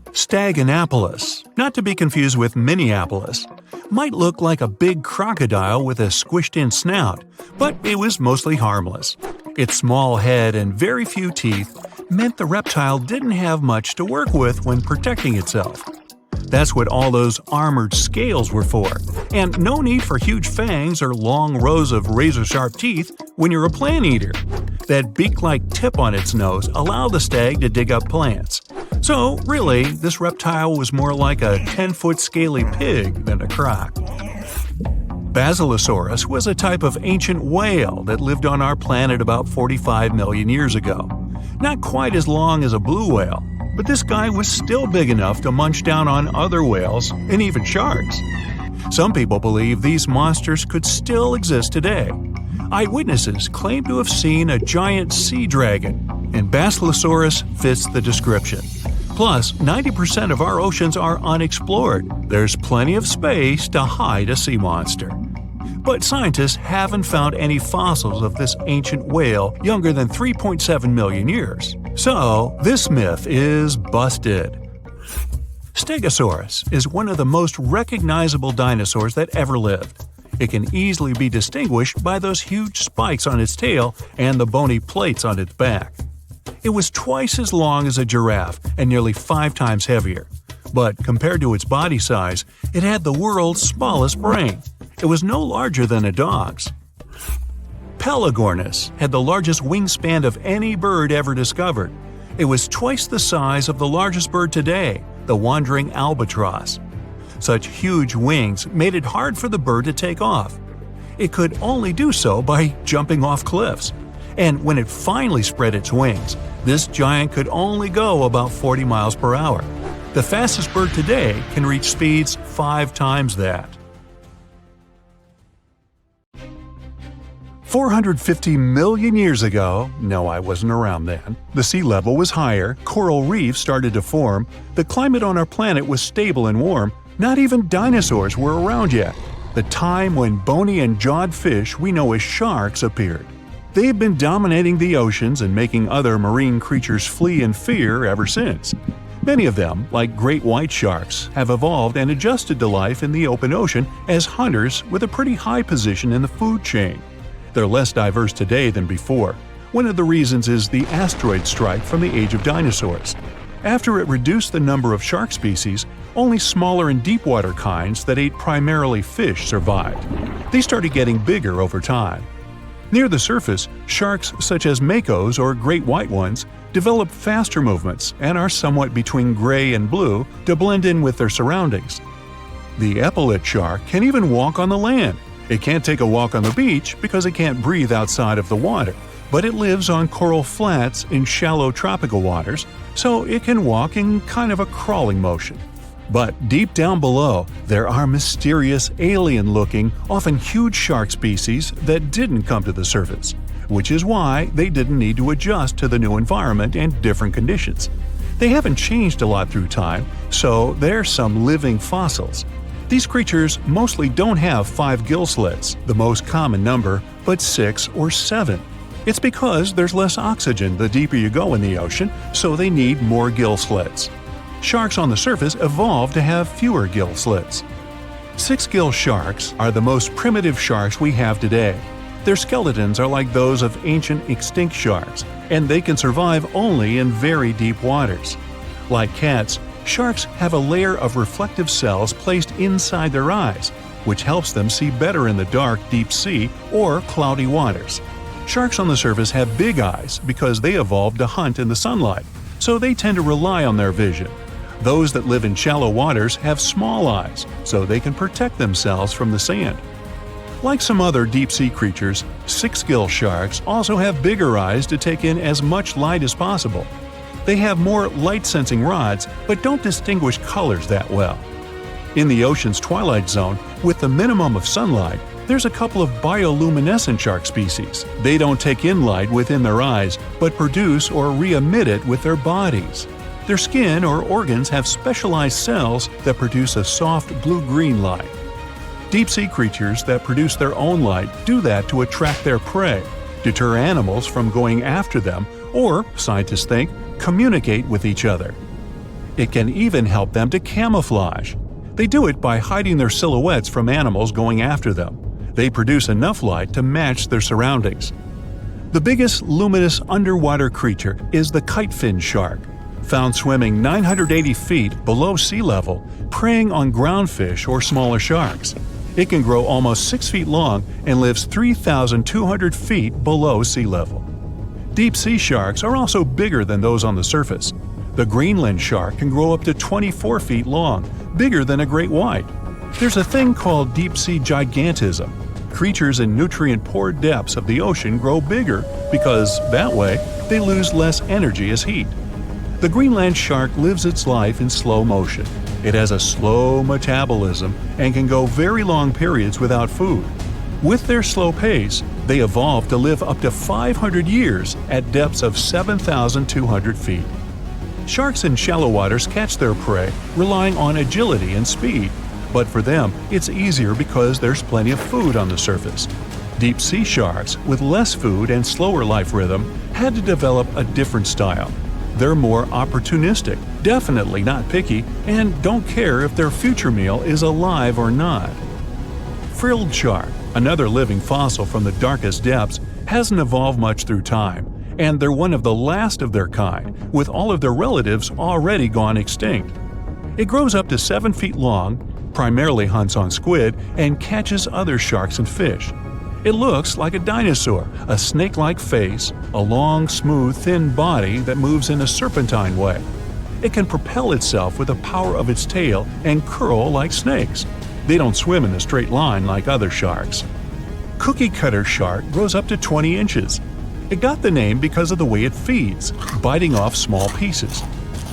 Staganapolis, not to be confused with Minneapolis, might look like a big crocodile with a squished-in snout, but it was mostly harmless. Its small head and very few teeth meant the reptile didn't have much to work with when protecting itself. That's what all those armored scales were for, and no need for huge fangs or long rows of razor-sharp teeth when you're a plant eater. That beak-like tip on its nose allowed the stag to dig up plants. So, really, this reptile was more like a 10-foot scaly pig than a croc. Basilosaurus was a type of ancient whale that lived on our planet about 45 million years ago. Not quite as long as a blue whale, but this guy was still big enough to munch down on other whales and even sharks. Some people believe these monsters could still exist today. Eyewitnesses claim to have seen a giant sea dragon, and Basilosaurus fits the description. Plus, 90% of our oceans are unexplored. There's plenty of space to hide a sea monster. But scientists haven't found any fossils of this ancient whale younger than 3.7 million years. So, this myth is busted. Stegosaurus is one of the most recognizable dinosaurs that ever lived. It can easily be distinguished by those huge spikes on its tail and the bony plates on its back. It was twice as long as a giraffe and nearly 5 times heavier. But compared to its body size, it had the world's smallest brain. It was no larger than a dog's. Pelagornis had the largest wingspan of any bird ever discovered. It was twice the size of the largest bird today, the wandering albatross. Such huge wings made it hard for the bird to take off. It could only do so by jumping off cliffs. And when it finally spread its wings, this giant could only go about 40 miles per hour. The fastest bird today can reach speeds 5 times that. 450 million years ago, no, I wasn't around then, the sea level was higher, coral reefs started to form, the climate on our planet was stable and warm, not even dinosaurs were around yet. The time when bony and jawed fish we know as sharks appeared. They've been dominating the oceans and making other marine creatures flee in fear ever since. Many of them, like great white sharks, have evolved and adjusted to life in the open ocean as hunters with a pretty high position in the food chain. They're less diverse today than before. One of the reasons is the asteroid strike from the age of dinosaurs. After it reduced the number of shark species, only smaller and deep-water kinds that ate primarily fish survived. They started getting bigger over time. Near the surface, sharks such as makos or great white ones develop faster movements and are somewhat between gray and blue to blend in with their surroundings. The epaulet shark can even walk on the land. It can't take a walk on the beach because it can't breathe outside of the water, but it lives on coral flats in shallow tropical waters, so it can walk in kind of a crawling motion. But deep down below, there are mysterious, alien-looking, often huge shark species that didn't come to the surface, which is why they didn't need to adjust to the new environment and different conditions. They haven't changed a lot through time, so they're some living fossils. These creatures mostly don't have 5 gill slits, the most common number, but 6 or 7. It's because there's less oxygen the deeper you go in the ocean, so they need more gill slits. Sharks on the surface evolved to have fewer gill slits. 6-gill sharks are the most primitive sharks we have today. Their skeletons are like those of ancient extinct sharks, and they can survive only in very deep waters. Like cats, sharks have a layer of reflective cells placed inside their eyes, which helps them see better in the dark, deep sea or cloudy waters. Sharks on the surface have big eyes because they evolved to hunt in the sunlight, so they tend to rely on their vision. Those that live in shallow waters have small eyes, so they can protect themselves from the sand. Like some other deep-sea creatures, 6-gill sharks also have bigger eyes to take in as much light as possible. They have more light-sensing rods, but don't distinguish colors that well. In the ocean's twilight zone, with the minimum of sunlight, there's a couple of bioluminescent shark species. They don't take in light within their eyes, but produce or re-emit it with their bodies. Their skin or organs have specialized cells that produce a soft blue-green light. Deep-sea creatures that produce their own light do that to attract their prey, deter animals from going after them, or, scientists think, communicate with each other. It can even help them to camouflage. They do it by hiding their silhouettes from animals going after them. They produce enough light to match their surroundings. The biggest luminous underwater creature is the kitefin shark, found swimming 980 feet below sea level, preying on groundfish or smaller sharks. It can grow almost 6 feet long and lives 3,200 feet below sea level. Deep-sea sharks are also bigger than those on the surface. The Greenland shark can grow up to 24 feet long, bigger than a great white. There's a thing called deep-sea gigantism. Creatures in nutrient-poor depths of the ocean grow bigger because, that way, they lose less energy as heat. The Greenland shark lives its life in slow motion. It has a slow metabolism and can go very long periods without food. With their slow pace, they evolved to live up to 500 years at depths of 7,200 feet. Sharks in shallow waters catch their prey relying on agility and speed, but for them, it's easier because there's plenty of food on the surface. Deep-sea sharks, with less food and slower life rhythm, had to develop a different style. They're more opportunistic, definitely not picky, and don't care if their future meal is alive or not. Frilled shark, another living fossil from the darkest depths, hasn't evolved much through time, and they're one of the last of their kind, with all of their relatives already gone extinct. It grows up to 7 feet long, primarily hunts on squid, and catches other sharks and fish. It looks like a dinosaur, a snake-like face, a long, smooth, thin body that moves in a serpentine way. It can propel itself with the power of its tail and curl like snakes. They don't swim in a straight line like other sharks. Cookie cutter shark grows up to 20 inches. It got the name because of the way it feeds, biting off small pieces.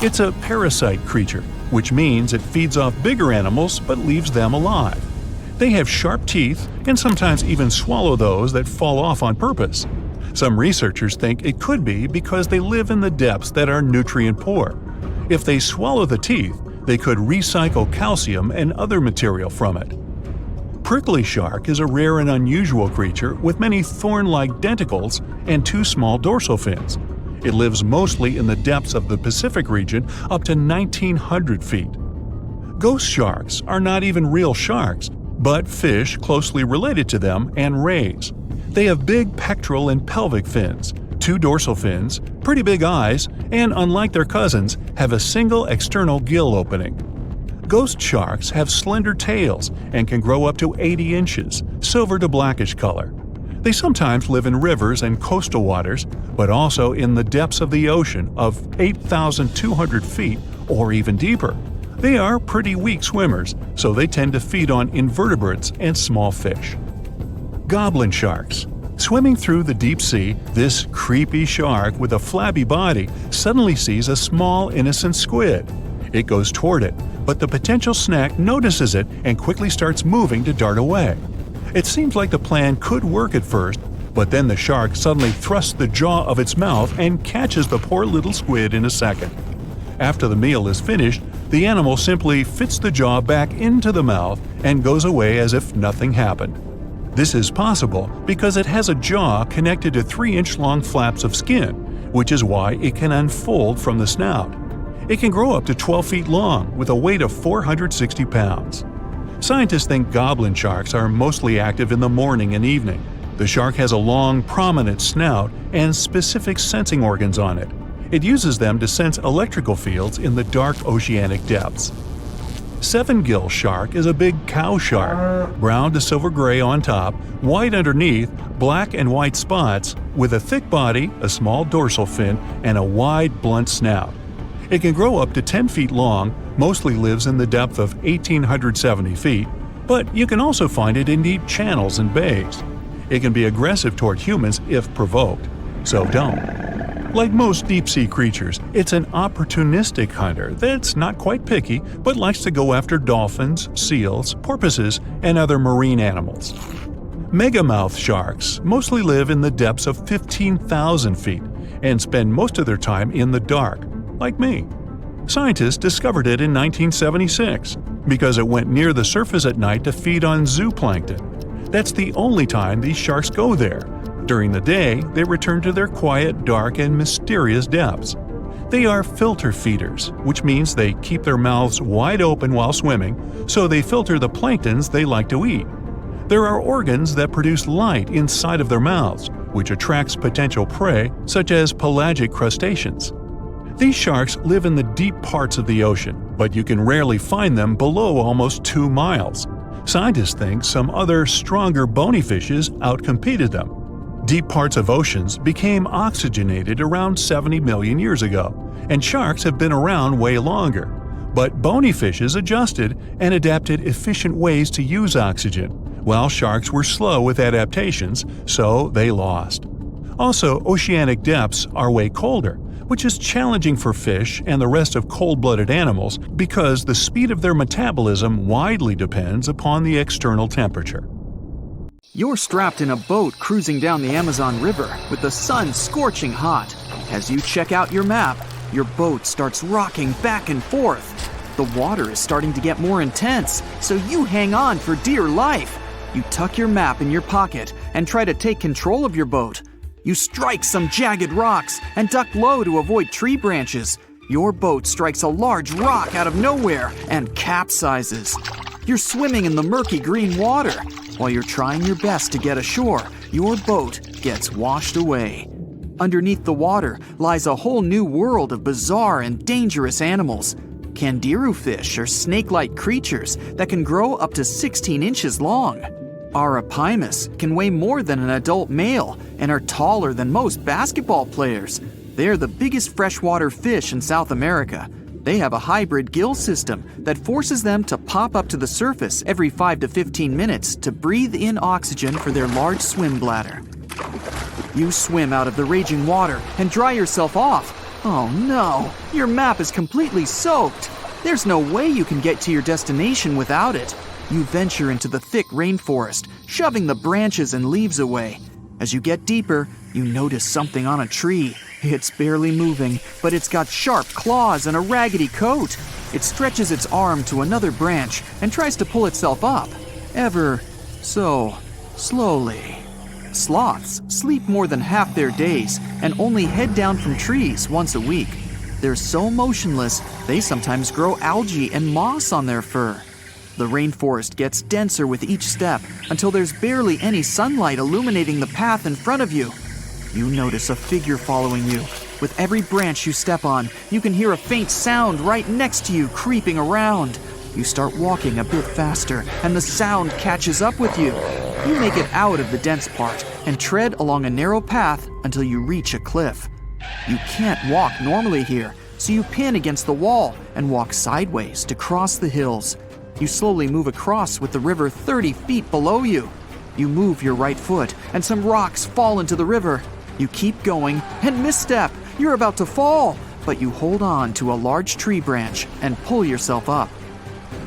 It's a parasite creature, which means it feeds off bigger animals but leaves them alive. They have sharp teeth and sometimes even swallow those that fall off on purpose. Some researchers think it could be because they live in the depths that are nutrient poor. If they swallow the teeth, they could recycle calcium and other material from it. Prickly shark is a rare and unusual creature with many thorn-like denticles and 2 small dorsal fins. It lives mostly in the depths of the Pacific region up to 1,900 feet. Ghost sharks are not even real sharks, but fish closely related to them and rays. They have big pectoral and pelvic fins, 2 dorsal fins, pretty big eyes, and unlike their cousins, have a single external gill opening. Ghost sharks have slender tails and can grow up to 80 inches, silver to blackish color. They sometimes live in rivers and coastal waters, but also in the depths of the ocean of 8,200 feet or even deeper. They are pretty weak swimmers, so they tend to feed on invertebrates and small fish. Goblin sharks. Swimming through the deep sea, this creepy shark with a flabby body suddenly sees a small, innocent squid. It goes toward it, but the potential snack notices it and quickly starts moving to dart away. It seems like the plan could work at first, but then the shark suddenly thrusts the jaw of its mouth and catches the poor little squid in a second. After the meal is finished, the animal simply fits the jaw back into the mouth and goes away as if nothing happened. This is possible because it has a jaw connected to 3-inch-long flaps of skin, which is why it can unfold from the snout. It can grow up to 12 feet long with a weight of 460 pounds. Scientists think goblin sharks are mostly active in the morning and evening. The shark has a long, prominent snout and specific sensing organs on it. It uses them to sense electrical fields in the dark oceanic depths. Seven-gill shark is a big cow shark, brown to silver-gray on top, white underneath, black and white spots, with a thick body, a small dorsal fin, and a wide, blunt snout. It can grow up to 10 feet long, mostly lives in the depth of 1,870 feet, but you can also find it in deep channels and bays. It can be aggressive toward humans if provoked, so don't. Like most deep-sea creatures, it's an opportunistic hunter that's not quite picky but likes to go after dolphins, seals, porpoises, and other marine animals. Megamouth sharks mostly live in the depths of 15,000 feet and spend most of their time in the dark, like me. Scientists discovered it in 1976 because it went near the surface at night to feed on zooplankton. That's the only time these sharks go there. During the day, they return to their quiet, dark, and mysterious depths. They are filter feeders, which means they keep their mouths wide open while swimming, so they filter the planktons they like to eat. There are organs that produce light inside of their mouths, which attracts potential prey, such as pelagic crustaceans. These sharks live in the deep parts of the ocean, but you can rarely find them below almost 2 miles. Scientists think some other, stronger bony fishes outcompeted them. Deep parts of oceans became oxygenated around 70 million years ago, and sharks have been around way longer. But bony fishes adjusted and adapted efficient ways to use oxygen, while sharks were slow with adaptations, so they lost. Also, oceanic depths are way colder, which is challenging for fish and the rest of cold-blooded animals because the speed of their metabolism widely depends upon the external temperature. You're strapped in a boat cruising down the Amazon River with the sun scorching hot. As you check out your map, your boat starts rocking back and forth. The water is starting to get more intense, so you hang on for dear life. You tuck your map in your pocket and try to take control of your boat. You strike some jagged rocks and duck low to avoid tree branches. Your boat strikes a large rock out of nowhere and capsizes. You're swimming in the murky green water. While you're trying your best to get ashore, your boat gets washed away. Underneath the water lies a whole new world of bizarre and dangerous animals. candiru fish are snake-like creatures that can grow up to 16 inches long. Arapimus can weigh more than an adult male and are taller than most basketball players. They are the biggest freshwater fish in South America. They have a hybrid gill system that forces them to pop up to the surface every 5 to 15 minutes to breathe in oxygen for their large swim bladder. You swim out of the raging water and dry yourself off. Oh no, your map is completely soaked. There's no way you can get to your destination without it. You venture into the thick rainforest, shoving the branches and leaves away. As you get deeper, you notice something on a tree. It's barely moving, but it's got sharp claws and a raggedy coat. It stretches its arm to another branch and tries to pull itself up, ever so slowly. Sloths sleep more than half their days and only head down from trees once a week. They're so motionless, they sometimes grow algae and moss on their fur. The rainforest gets denser with each step until there's barely any sunlight illuminating the path in front of you. You notice a figure following you. With every branch you step on, you can hear a faint sound right next to you creeping around. You start walking a bit faster, and the sound catches up with you. You make it out of the dense part and tread along a narrow path until you reach a cliff. You can't walk normally here, so you pin against the wall and walk sideways to cross the hills. You slowly move across with the river 30 feet below you. You move your right foot, and some rocks fall into the river. You keep going and misstep. You're about to fall, but you hold on to a large tree branch and pull yourself up.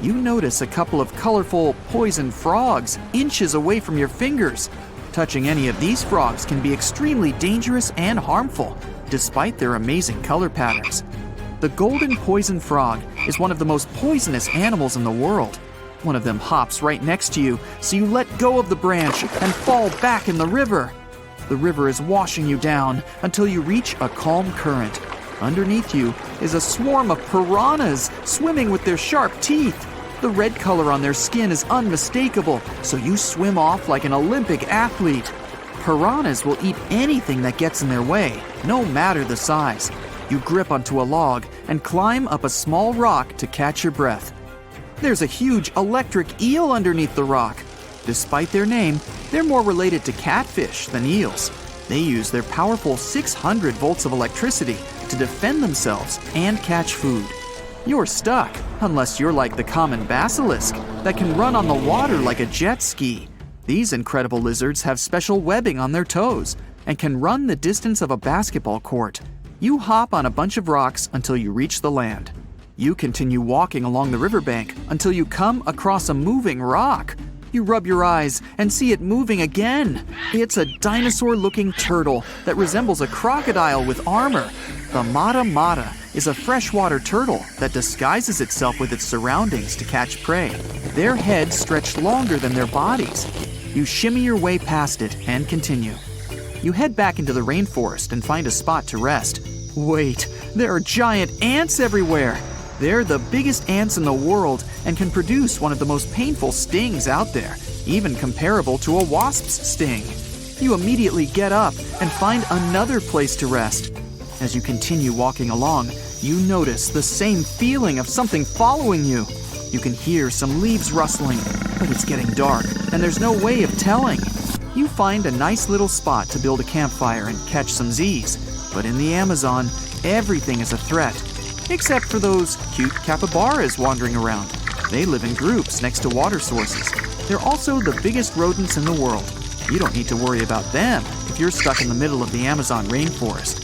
You notice a couple of colorful poison frogs inches away from your fingers. Touching any of these frogs can be extremely dangerous and harmful, despite their amazing color patterns. The golden poison frog is one of the most poisonous animals in the world. One of them hops right next to you, so you let go of the branch and fall back in the river. The river is washing you down until you reach a calm current. Underneath you is a swarm of piranhas swimming with their sharp teeth. The red color on their skin is unmistakable, so you swim off like an Olympic athlete. Piranhas will eat anything that gets in their way, no matter the size. You grip onto a log and climb up a small rock to catch your breath. There's a huge electric eel underneath the rock. Despite their name, they're more related to catfish than eels. They use their powerful 600 volts of electricity to defend themselves and catch food. You're stuck, unless you're like the common basilisk that can run on the water like a jet ski. These incredible lizards have special webbing on their toes and can run the distance of a basketball court. You hop on a bunch of rocks until you reach the land. You continue walking along the riverbank until you come across a moving rock. You rub your eyes and see it moving again. It's a dinosaur-looking turtle that resembles a crocodile with armor. The mata mata is a freshwater turtle that disguises itself with its surroundings to catch prey. Their heads stretch longer than their bodies. You shimmy your way past it and continue. You head back into the rainforest and find a spot to rest. Wait, there are giant ants everywhere. They're the biggest ants in the world and can produce one of the most painful stings out there, even comparable to a wasp's sting. You immediately get up and find another place to rest. As you continue walking along, you notice the same feeling of something following you. You can hear some leaves rustling, but it's getting dark and there's no way of telling. You find a nice little spot to build a campfire and catch some Z's, but in the Amazon, everything is a threat. Except for those cute capybaras wandering around. They live in groups next to water sources. They're also the biggest rodents in the world. You don't need to worry about them if you're stuck in the middle of the Amazon rainforest.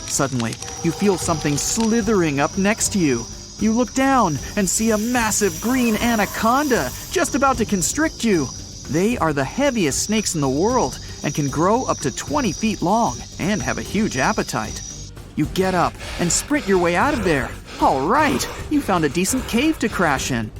Suddenly, you feel something slithering up next to you. You look down and see a massive green anaconda just about to constrict you. They are the heaviest snakes in the world and can grow up to 20 feet long and have a huge appetite. You get up and sprint your way out of there. All right, you found a decent cave to crash in.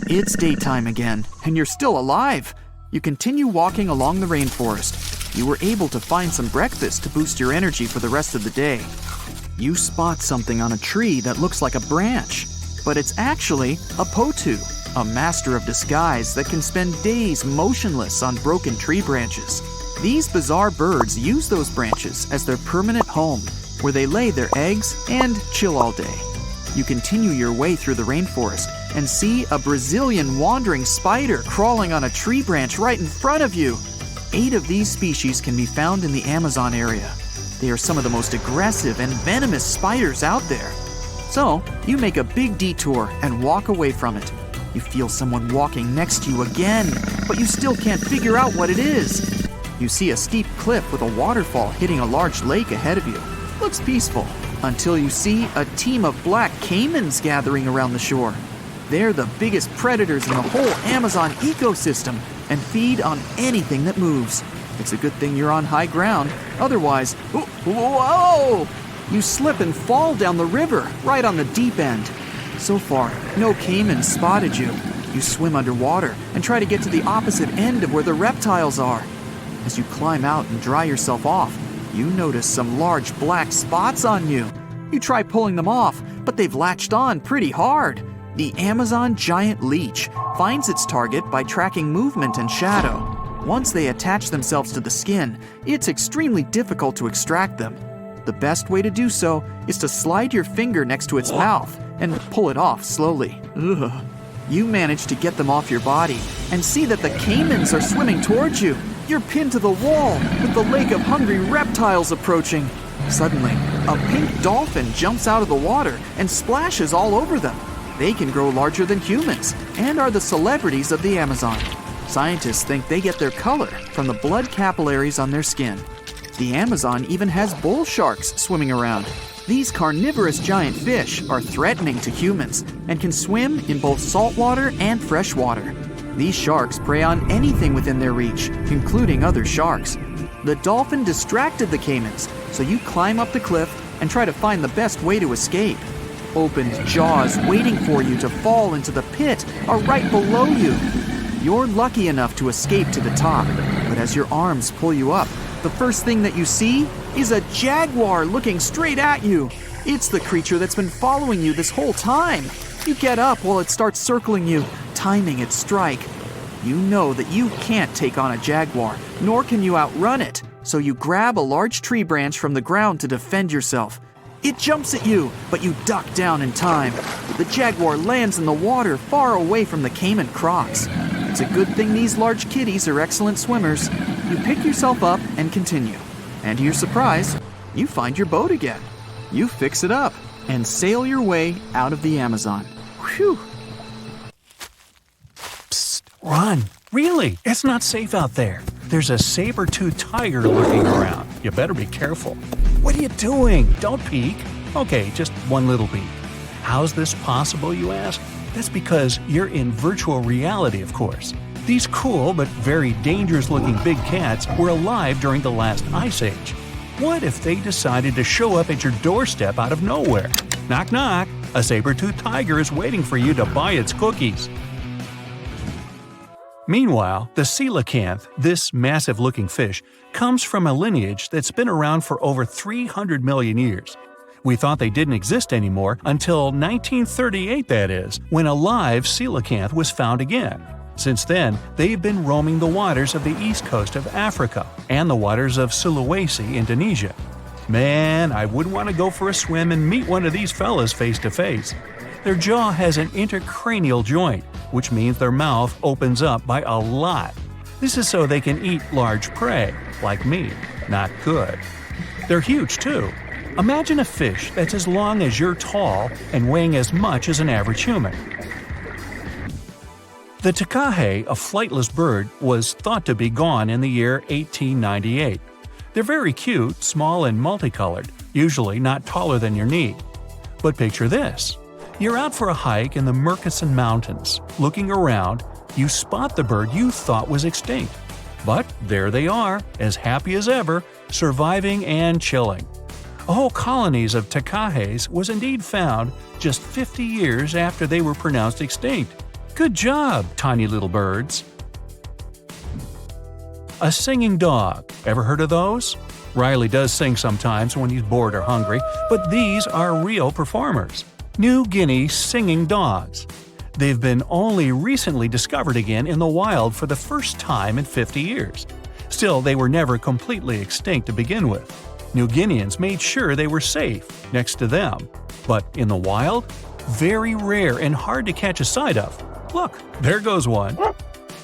It's daytime again, and you're still alive. You continue walking along the rainforest. You were able to find some breakfast to boost your energy for the rest of the day. You spot something on a tree that looks like a branch, but it's actually a potu, a master of disguise that can spend days motionless on broken tree branches. These bizarre birds use those branches as their permanent home. where they lay their eggs and chill all day. You continue your way through the rainforest and see a Brazilian wandering spider crawling on a tree branch right in front of you. 8 of these species can be found in the Amazon area. They are some of the most aggressive and venomous spiders out there. So, you make a big detour and walk away from it. You feel someone walking next to you again, but you still can't figure out what it is. You see a steep cliff with a waterfall hitting a large lake ahead of you. Looks peaceful, until you see a team of black caimans gathering around the shore. They're the biggest predators in the whole Amazon ecosystem and feed on anything that moves. It's a good thing you're on high ground, otherwise, whoa! You slip and fall down the river, right on the deep end. So far, no caiman spotted you. You swim underwater and try to get to the opposite end of where the reptiles are. As you climb out and dry yourself off, you notice some large black spots on you. You try pulling them off, but they've latched on pretty hard. The Amazon giant leech finds its target by tracking movement and shadow. Once they attach themselves to the skin, it's extremely difficult to extract them. The best way to do so is to slide your finger next to its mouth and pull it off slowly. Ugh. You manage to get them off your body and see that the caimans are swimming towards you. You're pinned to the wall with the lake of hungry reptiles approaching. Suddenly, a pink dolphin jumps out of the water and splashes all over them. They can grow larger than humans and are the celebrities of the Amazon. Scientists think they get their color from the blood capillaries on their skin. The Amazon even has bull sharks swimming around. These carnivorous giant fish are threatening to humans and can swim in both saltwater and freshwater. These sharks prey on anything within their reach, including other sharks. The dolphin distracted the caimans, so you climb up the cliff and try to find the best way to escape. Opened jaws waiting for you to fall into the pit are right below you. You're lucky enough to escape to the top, but as your arms pull you up, the first thing that you see is a jaguar looking straight at you. It's the creature that's been following you this whole time. You get up while it starts circling you, timing its strike. You know that you can't take on a jaguar, nor can you outrun it, so you grab a large tree branch from the ground to defend yourself. It jumps at you, but you duck down in time. The jaguar lands in the water far away from the caiman crocs. It's a good thing these large kitties are excellent swimmers. You pick yourself up and continue. And to your surprise, you find your boat again. You fix it up and sail your way out of the Amazon. Whew! Psst, run! Really, it's not safe out there. There's a saber-toothed tiger lurking around. You better be careful. What are you doing? Don't peek. Okay, just one little peek. How's this possible, you ask? That's because you're in virtual reality, of course. These cool but very dangerous-looking big cats were alive during the last ice age. What if they decided to show up at your doorstep out of nowhere? Knock knock, a saber-toothed tiger is waiting for you to buy its cookies. Meanwhile, the coelacanth, this massive-looking fish, comes from a lineage that's been around for over 300 million years. We thought they didn't exist anymore until 1938, that is, when a live coelacanth was found again. Since then, they've been roaming the waters of the east coast of Africa and the waters of Sulawesi, Indonesia. Man, I wouldn't want to go for a swim and meet one of these fellas face to face. Their jaw has an intercranial joint, which means their mouth opens up by a lot. This is so they can eat large prey, like me. Not good. They're huge, too. Imagine a fish that's as long as you're tall and weighing as much as an average human. The takahe, a flightless bird, was thought to be gone in the year 1898. They're very cute, small and multicolored, usually not taller than your knee. But picture this. You're out for a hike in the Murchison Mountains. Looking around, you spot the bird you thought was extinct. But there they are, as happy as ever, surviving and chilling. Whole colonies of takahes was indeed found just 50 years after they were pronounced extinct. Good job, tiny little birds. A singing dog. Ever heard of those? Riley does sing sometimes when he's bored or hungry, but these are real performers. New Guinea singing dogs. They've been only recently discovered again in the wild for the first time in 50 years. Still, they were never completely extinct to begin with. New Guineans made sure they were safe next to them. But in the wild, very rare and hard to catch a sight of. Look, there goes one.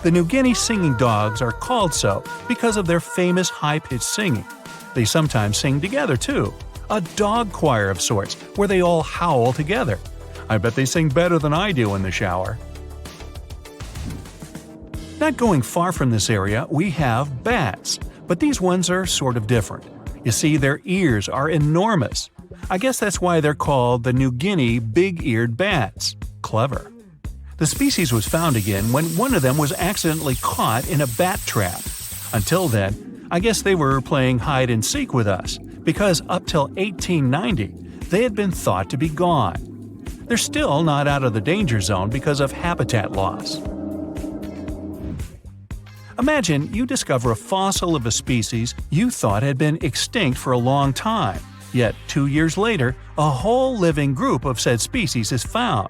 The New Guinea singing dogs are called so because of their famous high-pitched singing. They sometimes sing together too, a dog choir of sorts where they all howl together. I bet they sing better than I do in the shower. Not going far from this area, we have bats, but these ones are sort of different. You see, their ears are enormous. I guess that's why they're called the New Guinea big-eared bats. Clever. The species was found again when one of them was accidentally caught in a bat trap. Until then, I guess they were playing hide-and-seek with us, because up till 1890, they had been thought to be gone. They're still not out of the danger zone because of habitat loss. Imagine you discover a fossil of a species you thought had been extinct for a long time, yet 2 years later, a whole living group of said species is found.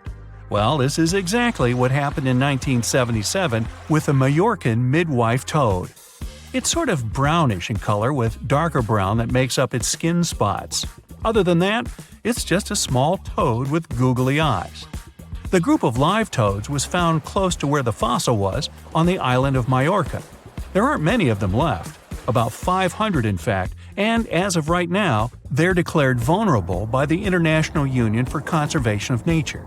Well, this is exactly what happened in 1977 with the Majorcan midwife toad. It's sort of brownish in color with darker brown that makes up its skin spots. Other than that, it's just a small toad with googly eyes. The group of live toads was found close to where the fossil was, on the island of Majorca. There aren't many of them left, about 500 in fact, and as of right now, they're declared vulnerable by the International Union for Conservation of Nature.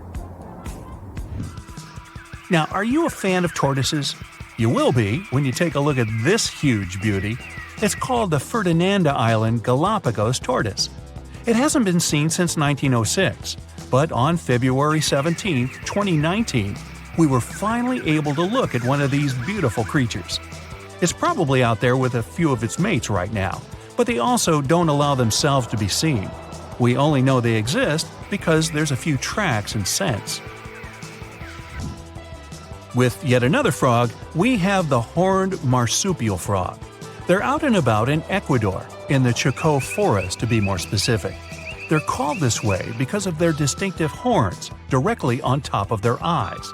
Now, are you a fan of tortoises? You will be when you take a look at this huge beauty. It's called the Ferdinanda Island Galapagos tortoise. It hasn't been seen since 1906, but on February 17, 2019, we were finally able to look at one of these beautiful creatures. It's probably out there with a few of its mates right now, but they also don't allow themselves to be seen. We only know they exist because there's a few tracks and scents. With yet another frog, we have the horned marsupial frog. They're out and about in Ecuador, in the Chocó forest to be more specific. They're called this way because of their distinctive horns directly on top of their eyes.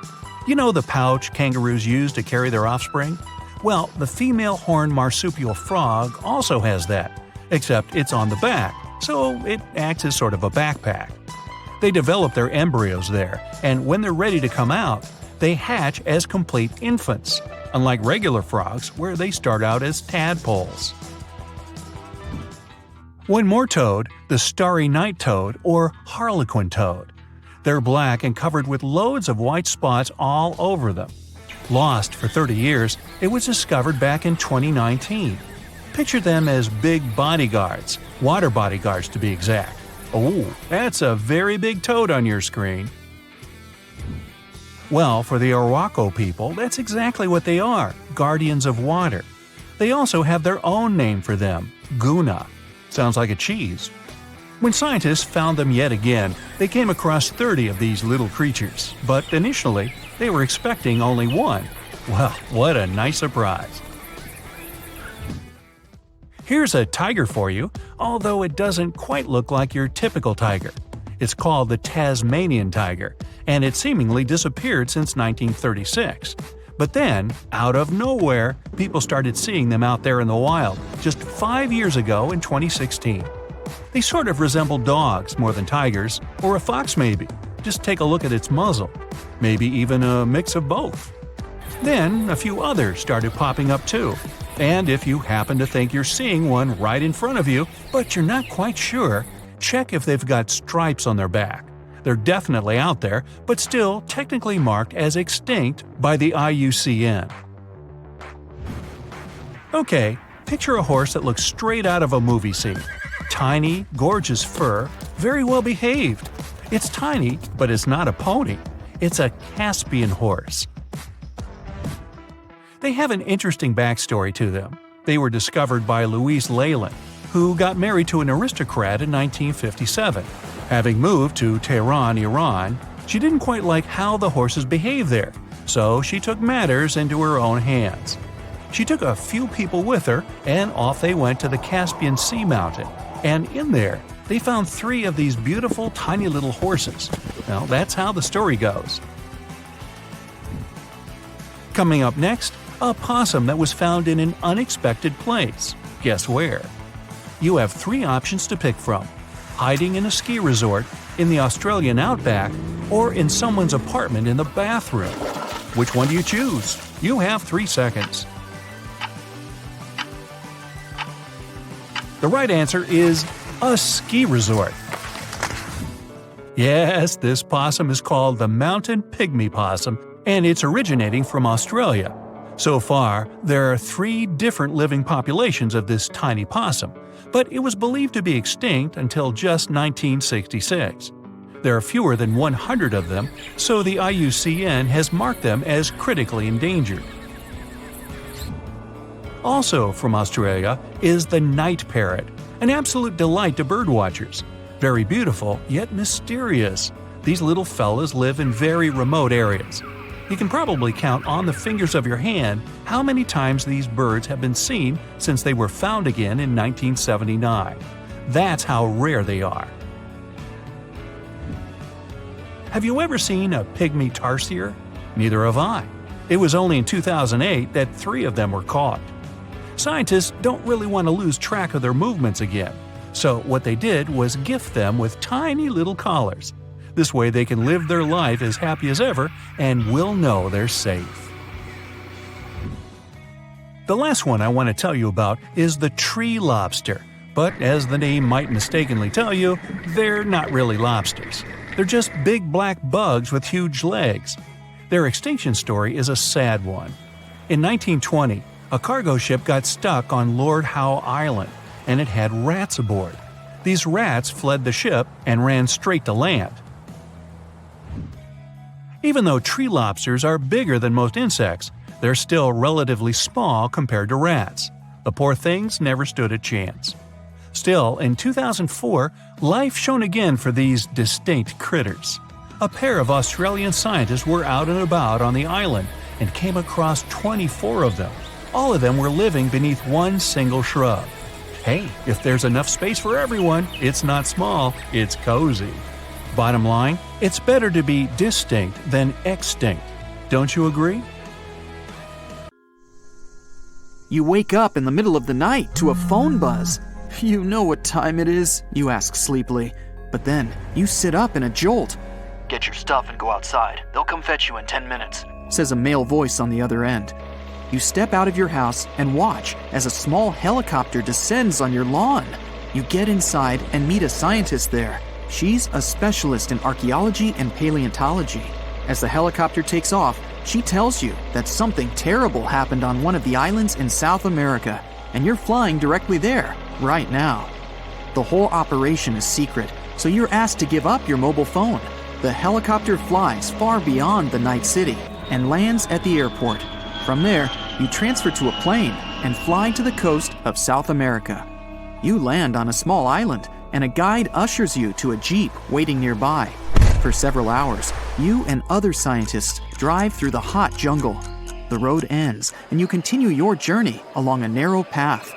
You know the pouch kangaroos use to carry their offspring? Well, the female horned marsupial frog also has that, except it's on the back, so it acts as sort of a backpack. They develop their embryos there, and when they're ready to come out, they hatch as complete infants, unlike regular frogs where they start out as tadpoles. One more toad, the starry night toad or harlequin toad. They're black and covered with loads of white spots all over them. Lost for 30 years, it was discovered back in 2019. Picture them as big bodyguards, water bodyguards to be exact. Oh, that's a very big toad on your screen. Well, for the Arhuaco people, that's exactly what they are, guardians of water. They also have their own name for them, Guna. Sounds like a cheese. When scientists found them yet again, they came across 30 of these little creatures, but initially, they were expecting only one. Well, what a nice surprise. Here's a tiger for you, although it doesn't quite look like your typical tiger. It's called the Tasmanian tiger, and it seemingly disappeared since 1936. But then, out of nowhere, people started seeing them out there in the wild just 5 years ago in 2016. They sort of resemble dogs more than tigers, or a fox maybe. Just take a look at its muzzle. Maybe even a mix of both. Then, a few others started popping up too. And if you happen to think you're seeing one right in front of you, but you're not quite sure, check if they've got stripes on their back. They're definitely out there, but still technically marked as extinct by the IUCN. Okay, picture a horse that looks straight out of a movie scene. Tiny, gorgeous fur, very well behaved. It's tiny, but it's not a pony. It's a Caspian horse. They have an interesting backstory to them. They were discovered by Louise Leyland, who got married to an aristocrat in 1957. Having moved to Tehran, Iran, she didn't quite like how the horses behaved there, so she took matters into her own hands. She took a few people with her, and off they went to the Caspian Sea mountain. And in there, they found 3 of these beautiful tiny little horses. Well, that's how the story goes. Coming up next, a possum that was found in an unexpected place. Guess where? you have 3 options to pick from: hiding in a ski resort, in the Australian outback, or in someone's apartment in the bathroom. Which one do you choose? You have 3 seconds. The right answer is a ski resort. Yes, this possum is called the mountain pygmy possum, and it's originating from Australia. So far, there are 3 different living populations of this tiny possum, but it was believed to be extinct until just 1966. There are fewer than 100 of them, so the IUCN has marked them as critically endangered. Also from Australia is the night parrot, an absolute delight to birdwatchers. Very beautiful, yet mysterious. These little fellas live in very remote areas. You can probably count on the fingers of your hand how many times these birds have been seen since they were found again in 1979. That's how rare they are. Have you ever seen a pygmy tarsier? Neither have I. It was only in 2008 that 3 of them were caught. Scientists don't really want to lose track of their movements again, so what they did was gift them with tiny little collars. This way they can live their life as happy as ever and will know they're safe. The last one I want to tell you about is the tree lobster, but as the name might mistakenly tell you, they're not really lobsters. They're just big black bugs with huge legs. Their extinction story is a sad one. In 1920, a cargo ship got stuck on Lord Howe Island, and it had rats aboard. These rats fled the ship and ran straight to land. Even though tree lobsters are bigger than most insects, they're still relatively small compared to rats. The poor things never stood a chance. Still, in 2004, life shone again for these distinct critters. A pair of Australian scientists were out and about on the island and came across 24 of them. All of them were living beneath one single shrub. Hey, if there's enough space for everyone, it's not small, it's cozy. Bottom line, it's better to be distinct than extinct. Don't you agree? You wake up in the middle of the night to a phone buzz. You know what time it is, you ask sleepily. But then, you sit up in a jolt. Get your stuff and go outside. They'll come fetch you in 10 minutes, says a male voice on the other end. You step out of your house and watch as a small helicopter descends on your lawn. You get inside and meet a scientist there. She's a specialist in archaeology and paleontology. As the helicopter takes off, she tells you that something terrible happened on one of the islands in South America, and you're flying directly there, right now. The whole operation is secret, so you're asked to give up your mobile phone. The helicopter flies far beyond the night city and lands at the airport. From there, you transfer to a plane and fly to the coast of South America. You land on a small island, and a guide ushers you to a jeep waiting nearby. For several hours, you and other scientists drive through the hot jungle. The road ends, and you continue your journey along a narrow path.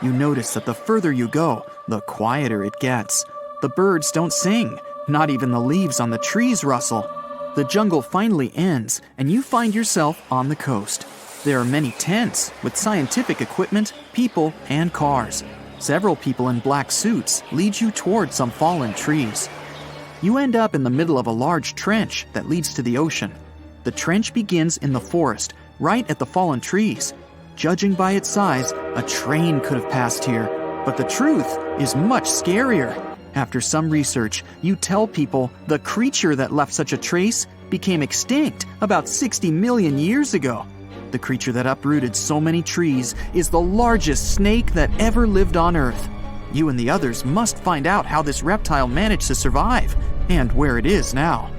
You notice that the further you go, the quieter it gets. The birds don't sing, not even the leaves on the trees rustle. The jungle finally ends, and you find yourself on the coast. There are many tents with scientific equipment, people, and cars. Several people in black suits lead you toward some fallen trees. You end up in the middle of a large trench that leads to the ocean. The trench begins in the forest, right at the fallen trees. Judging by its size, a train could have passed here, but the truth is much scarier. After some research, you tell people the creature that left such a trace became extinct about 60 million years ago. The creature that uprooted so many trees is the largest snake that ever lived on Earth. You and the others must find out how this reptile managed to survive and where it is now.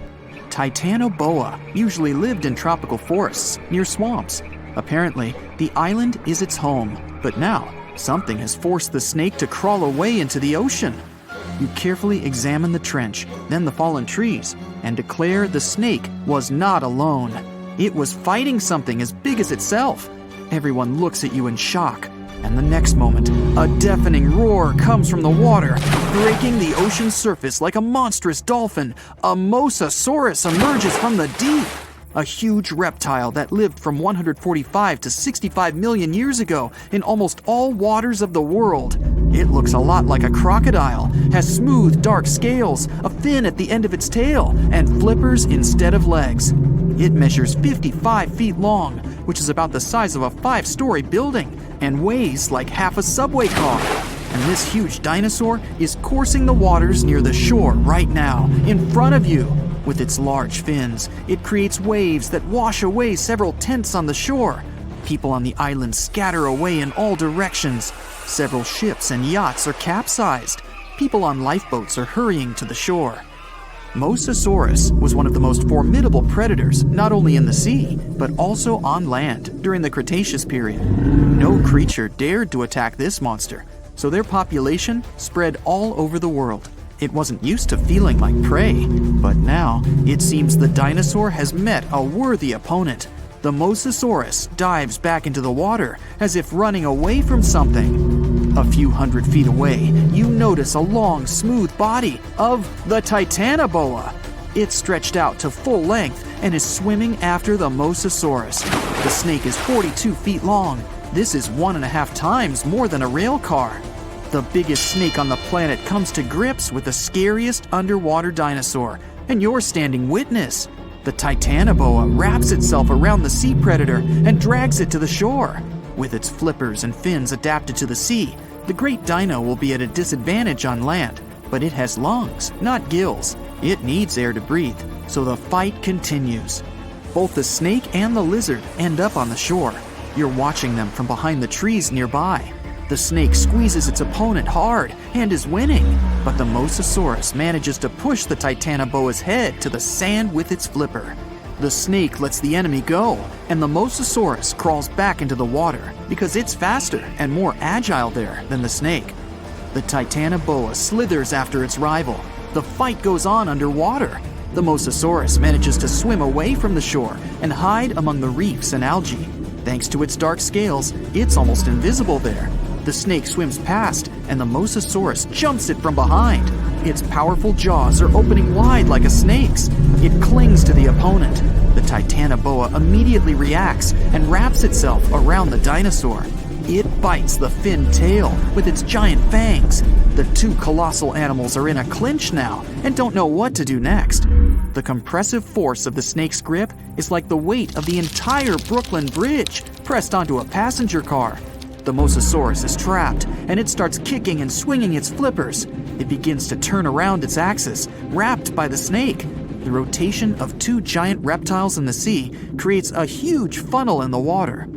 Titanoboa usually lived in tropical forests near swamps. Apparently, the island is its home, but now something has forced the snake to crawl away into the ocean. You carefully examine the trench, then the fallen trees, and declare the snake was not alone. It was fighting something as big as itself. Everyone looks at you in shock, and the next moment, a deafening roar comes from the water. Breaking the ocean's surface like a monstrous dolphin, a mosasaurus emerges from the deep. A huge reptile that lived from 145 to 65 million years ago in almost all waters of the world. It looks a lot like a crocodile, has smooth, dark scales, a fin at the end of its tail, and flippers instead of legs. It measures 55 feet long, which is about the size of a 5-story building, and weighs like half a subway car. And this huge dinosaur is coursing the waters near the shore right now, in front of you. With its large fins, it creates waves that wash away several tents on the shore. People on the island scatter away in all directions. Several ships and yachts are capsized. People on lifeboats are hurrying to the shore. Mosasaurus was one of the most formidable predators, not only in the sea, but also on land during the Cretaceous period. No creature dared to attack this monster, so their population spread all over the world. It wasn't used to feeling like prey, but now it seems the dinosaur has met a worthy opponent. The Mosasaurus dives back into the water as if running away from something. A few hundred feet away, you notice a long, smooth body of the Titanoboa. It's stretched out to full length and is swimming after the Mosasaurus. The snake is 42 feet long. This is 1.5 times more than a rail car. The biggest snake on the planet comes to grips with the scariest underwater dinosaur, and you're standing witness. The Titanoboa wraps itself around the sea predator and drags it to the shore. With its flippers and fins adapted to the sea, the great dino will be at a disadvantage on land, but it has lungs, not gills. It needs air to breathe, so the fight continues. Both the snake and the lizard end up on the shore. You're watching them from behind the trees nearby. The snake squeezes its opponent hard and is winning, but the Mosasaurus manages to push the Titanoboa's head to the sand with its flipper. The snake lets the enemy go, and the Mosasaurus crawls back into the water because it's faster and more agile there than the snake. The Titanoboa slithers after its rival. The fight goes on underwater. The Mosasaurus manages to swim away from the shore and hide among the reefs and algae. Thanks to its dark scales, it's almost invisible there. The snake swims past, and the Mosasaurus jumps it from behind. Its powerful jaws are opening wide like a snake's. It clings to the opponent. The Titanoboa immediately reacts and wraps itself around the dinosaur. It bites the fin tail with its giant fangs. The two colossal animals are in a clinch now and don't know what to do next. The compressive force of the snake's grip is like the weight of the entire Brooklyn Bridge pressed onto a passenger car. The Mosasaurus is trapped, and it starts kicking and swinging its flippers. It begins to turn around its axis, wrapped by the snake. The rotation of two giant reptiles in the sea creates a huge funnel in the water.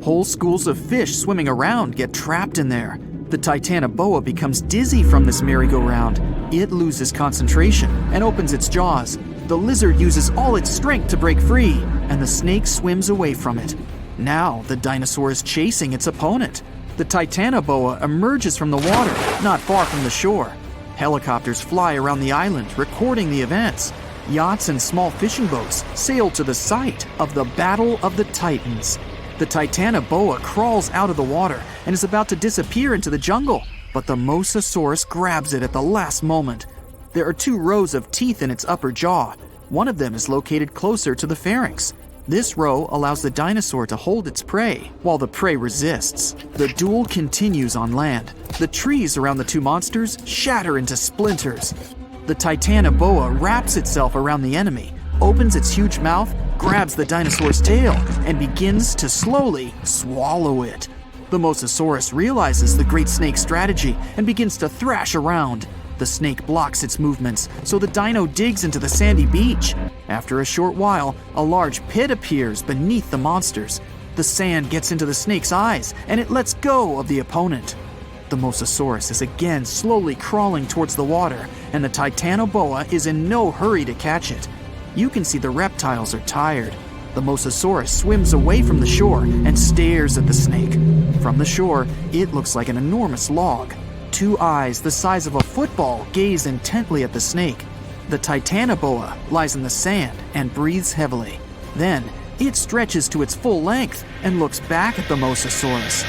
Whole schools of fish swimming around get trapped in there. The Titanoboa becomes dizzy from this merry-go-round. It loses concentration and opens its jaws. The lizard uses all its strength to break free, and the snake swims away from it. Now the dinosaur is chasing its opponent. The Titanoboa emerges from the water, not far from the shore. Helicopters fly around the island, recording the events. Yachts and small fishing boats sail to the site of the Battle of the Titans. The Titanoboa crawls out of the water and is about to disappear into the jungle, but the Mosasaurus grabs it at the last moment. There are 2 rows of teeth in its upper jaw. One of them is located closer to the pharynx. This row allows the dinosaur to hold its prey, while the prey resists. The duel continues on land. The trees around the 2 monsters shatter into splinters. The Titanoboa wraps itself around the enemy, opens its huge mouth, grabs the dinosaur's tail, and begins to slowly swallow it. The Mosasaurus realizes the great snake's strategy and begins to thrash around. The snake blocks its movements, so the dino digs into the sandy beach. After a short while, a large pit appears beneath the monsters. The sand gets into the snake's eyes, and it lets go of the opponent. The Mosasaurus is again slowly crawling towards the water, and the Titanoboa is in no hurry to catch it. You can see the reptiles are tired. The Mosasaurus swims away from the shore and stares at the snake. From the shore, it looks like an enormous log. 2 eyes the size of a football gaze intently at the snake. The Titanoboa lies in the sand and breathes heavily. Then, it stretches to its full length and looks back at the Mosasaurus.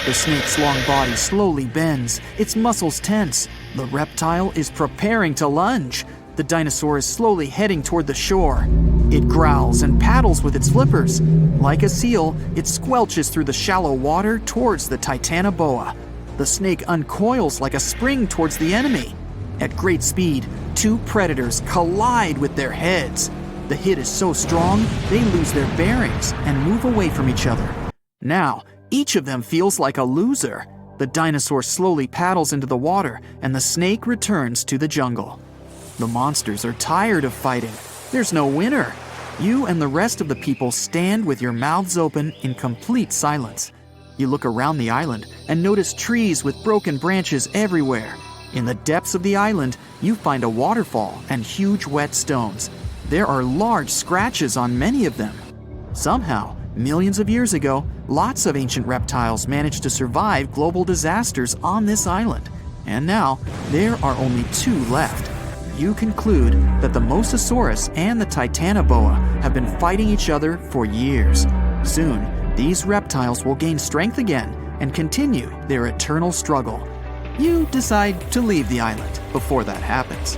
The snake's long body slowly bends, its muscles tense. The reptile is preparing to lunge. The dinosaur is slowly heading toward the shore. It growls and paddles with its flippers. Like a seal, it squelches through the shallow water towards the Titanoboa. The The snake uncoils like a spring towards the enemy. At great speed, two predators collide with their heads. The hit is so strong, they lose their bearings and move away from each other. Now, each of them feels like a loser. The dinosaur slowly paddles into the water, and the snake returns to the jungle. The monsters are tired of fighting. There's no winner. You and the rest of the people stand with your mouths open in complete silence. You look around the island and notice trees with broken branches everywhere. In the depths of the island, you find a waterfall and huge wet stones. There are large scratches on many of them. Somehow, millions of years ago, lots of ancient reptiles managed to survive global disasters on this island. And now, there are only two left. You conclude that the Mosasaurus and the Titanoboa have been fighting each other for years. Soon, these reptiles will gain strength again and continue their eternal struggle. You decide to leave the island before that happens.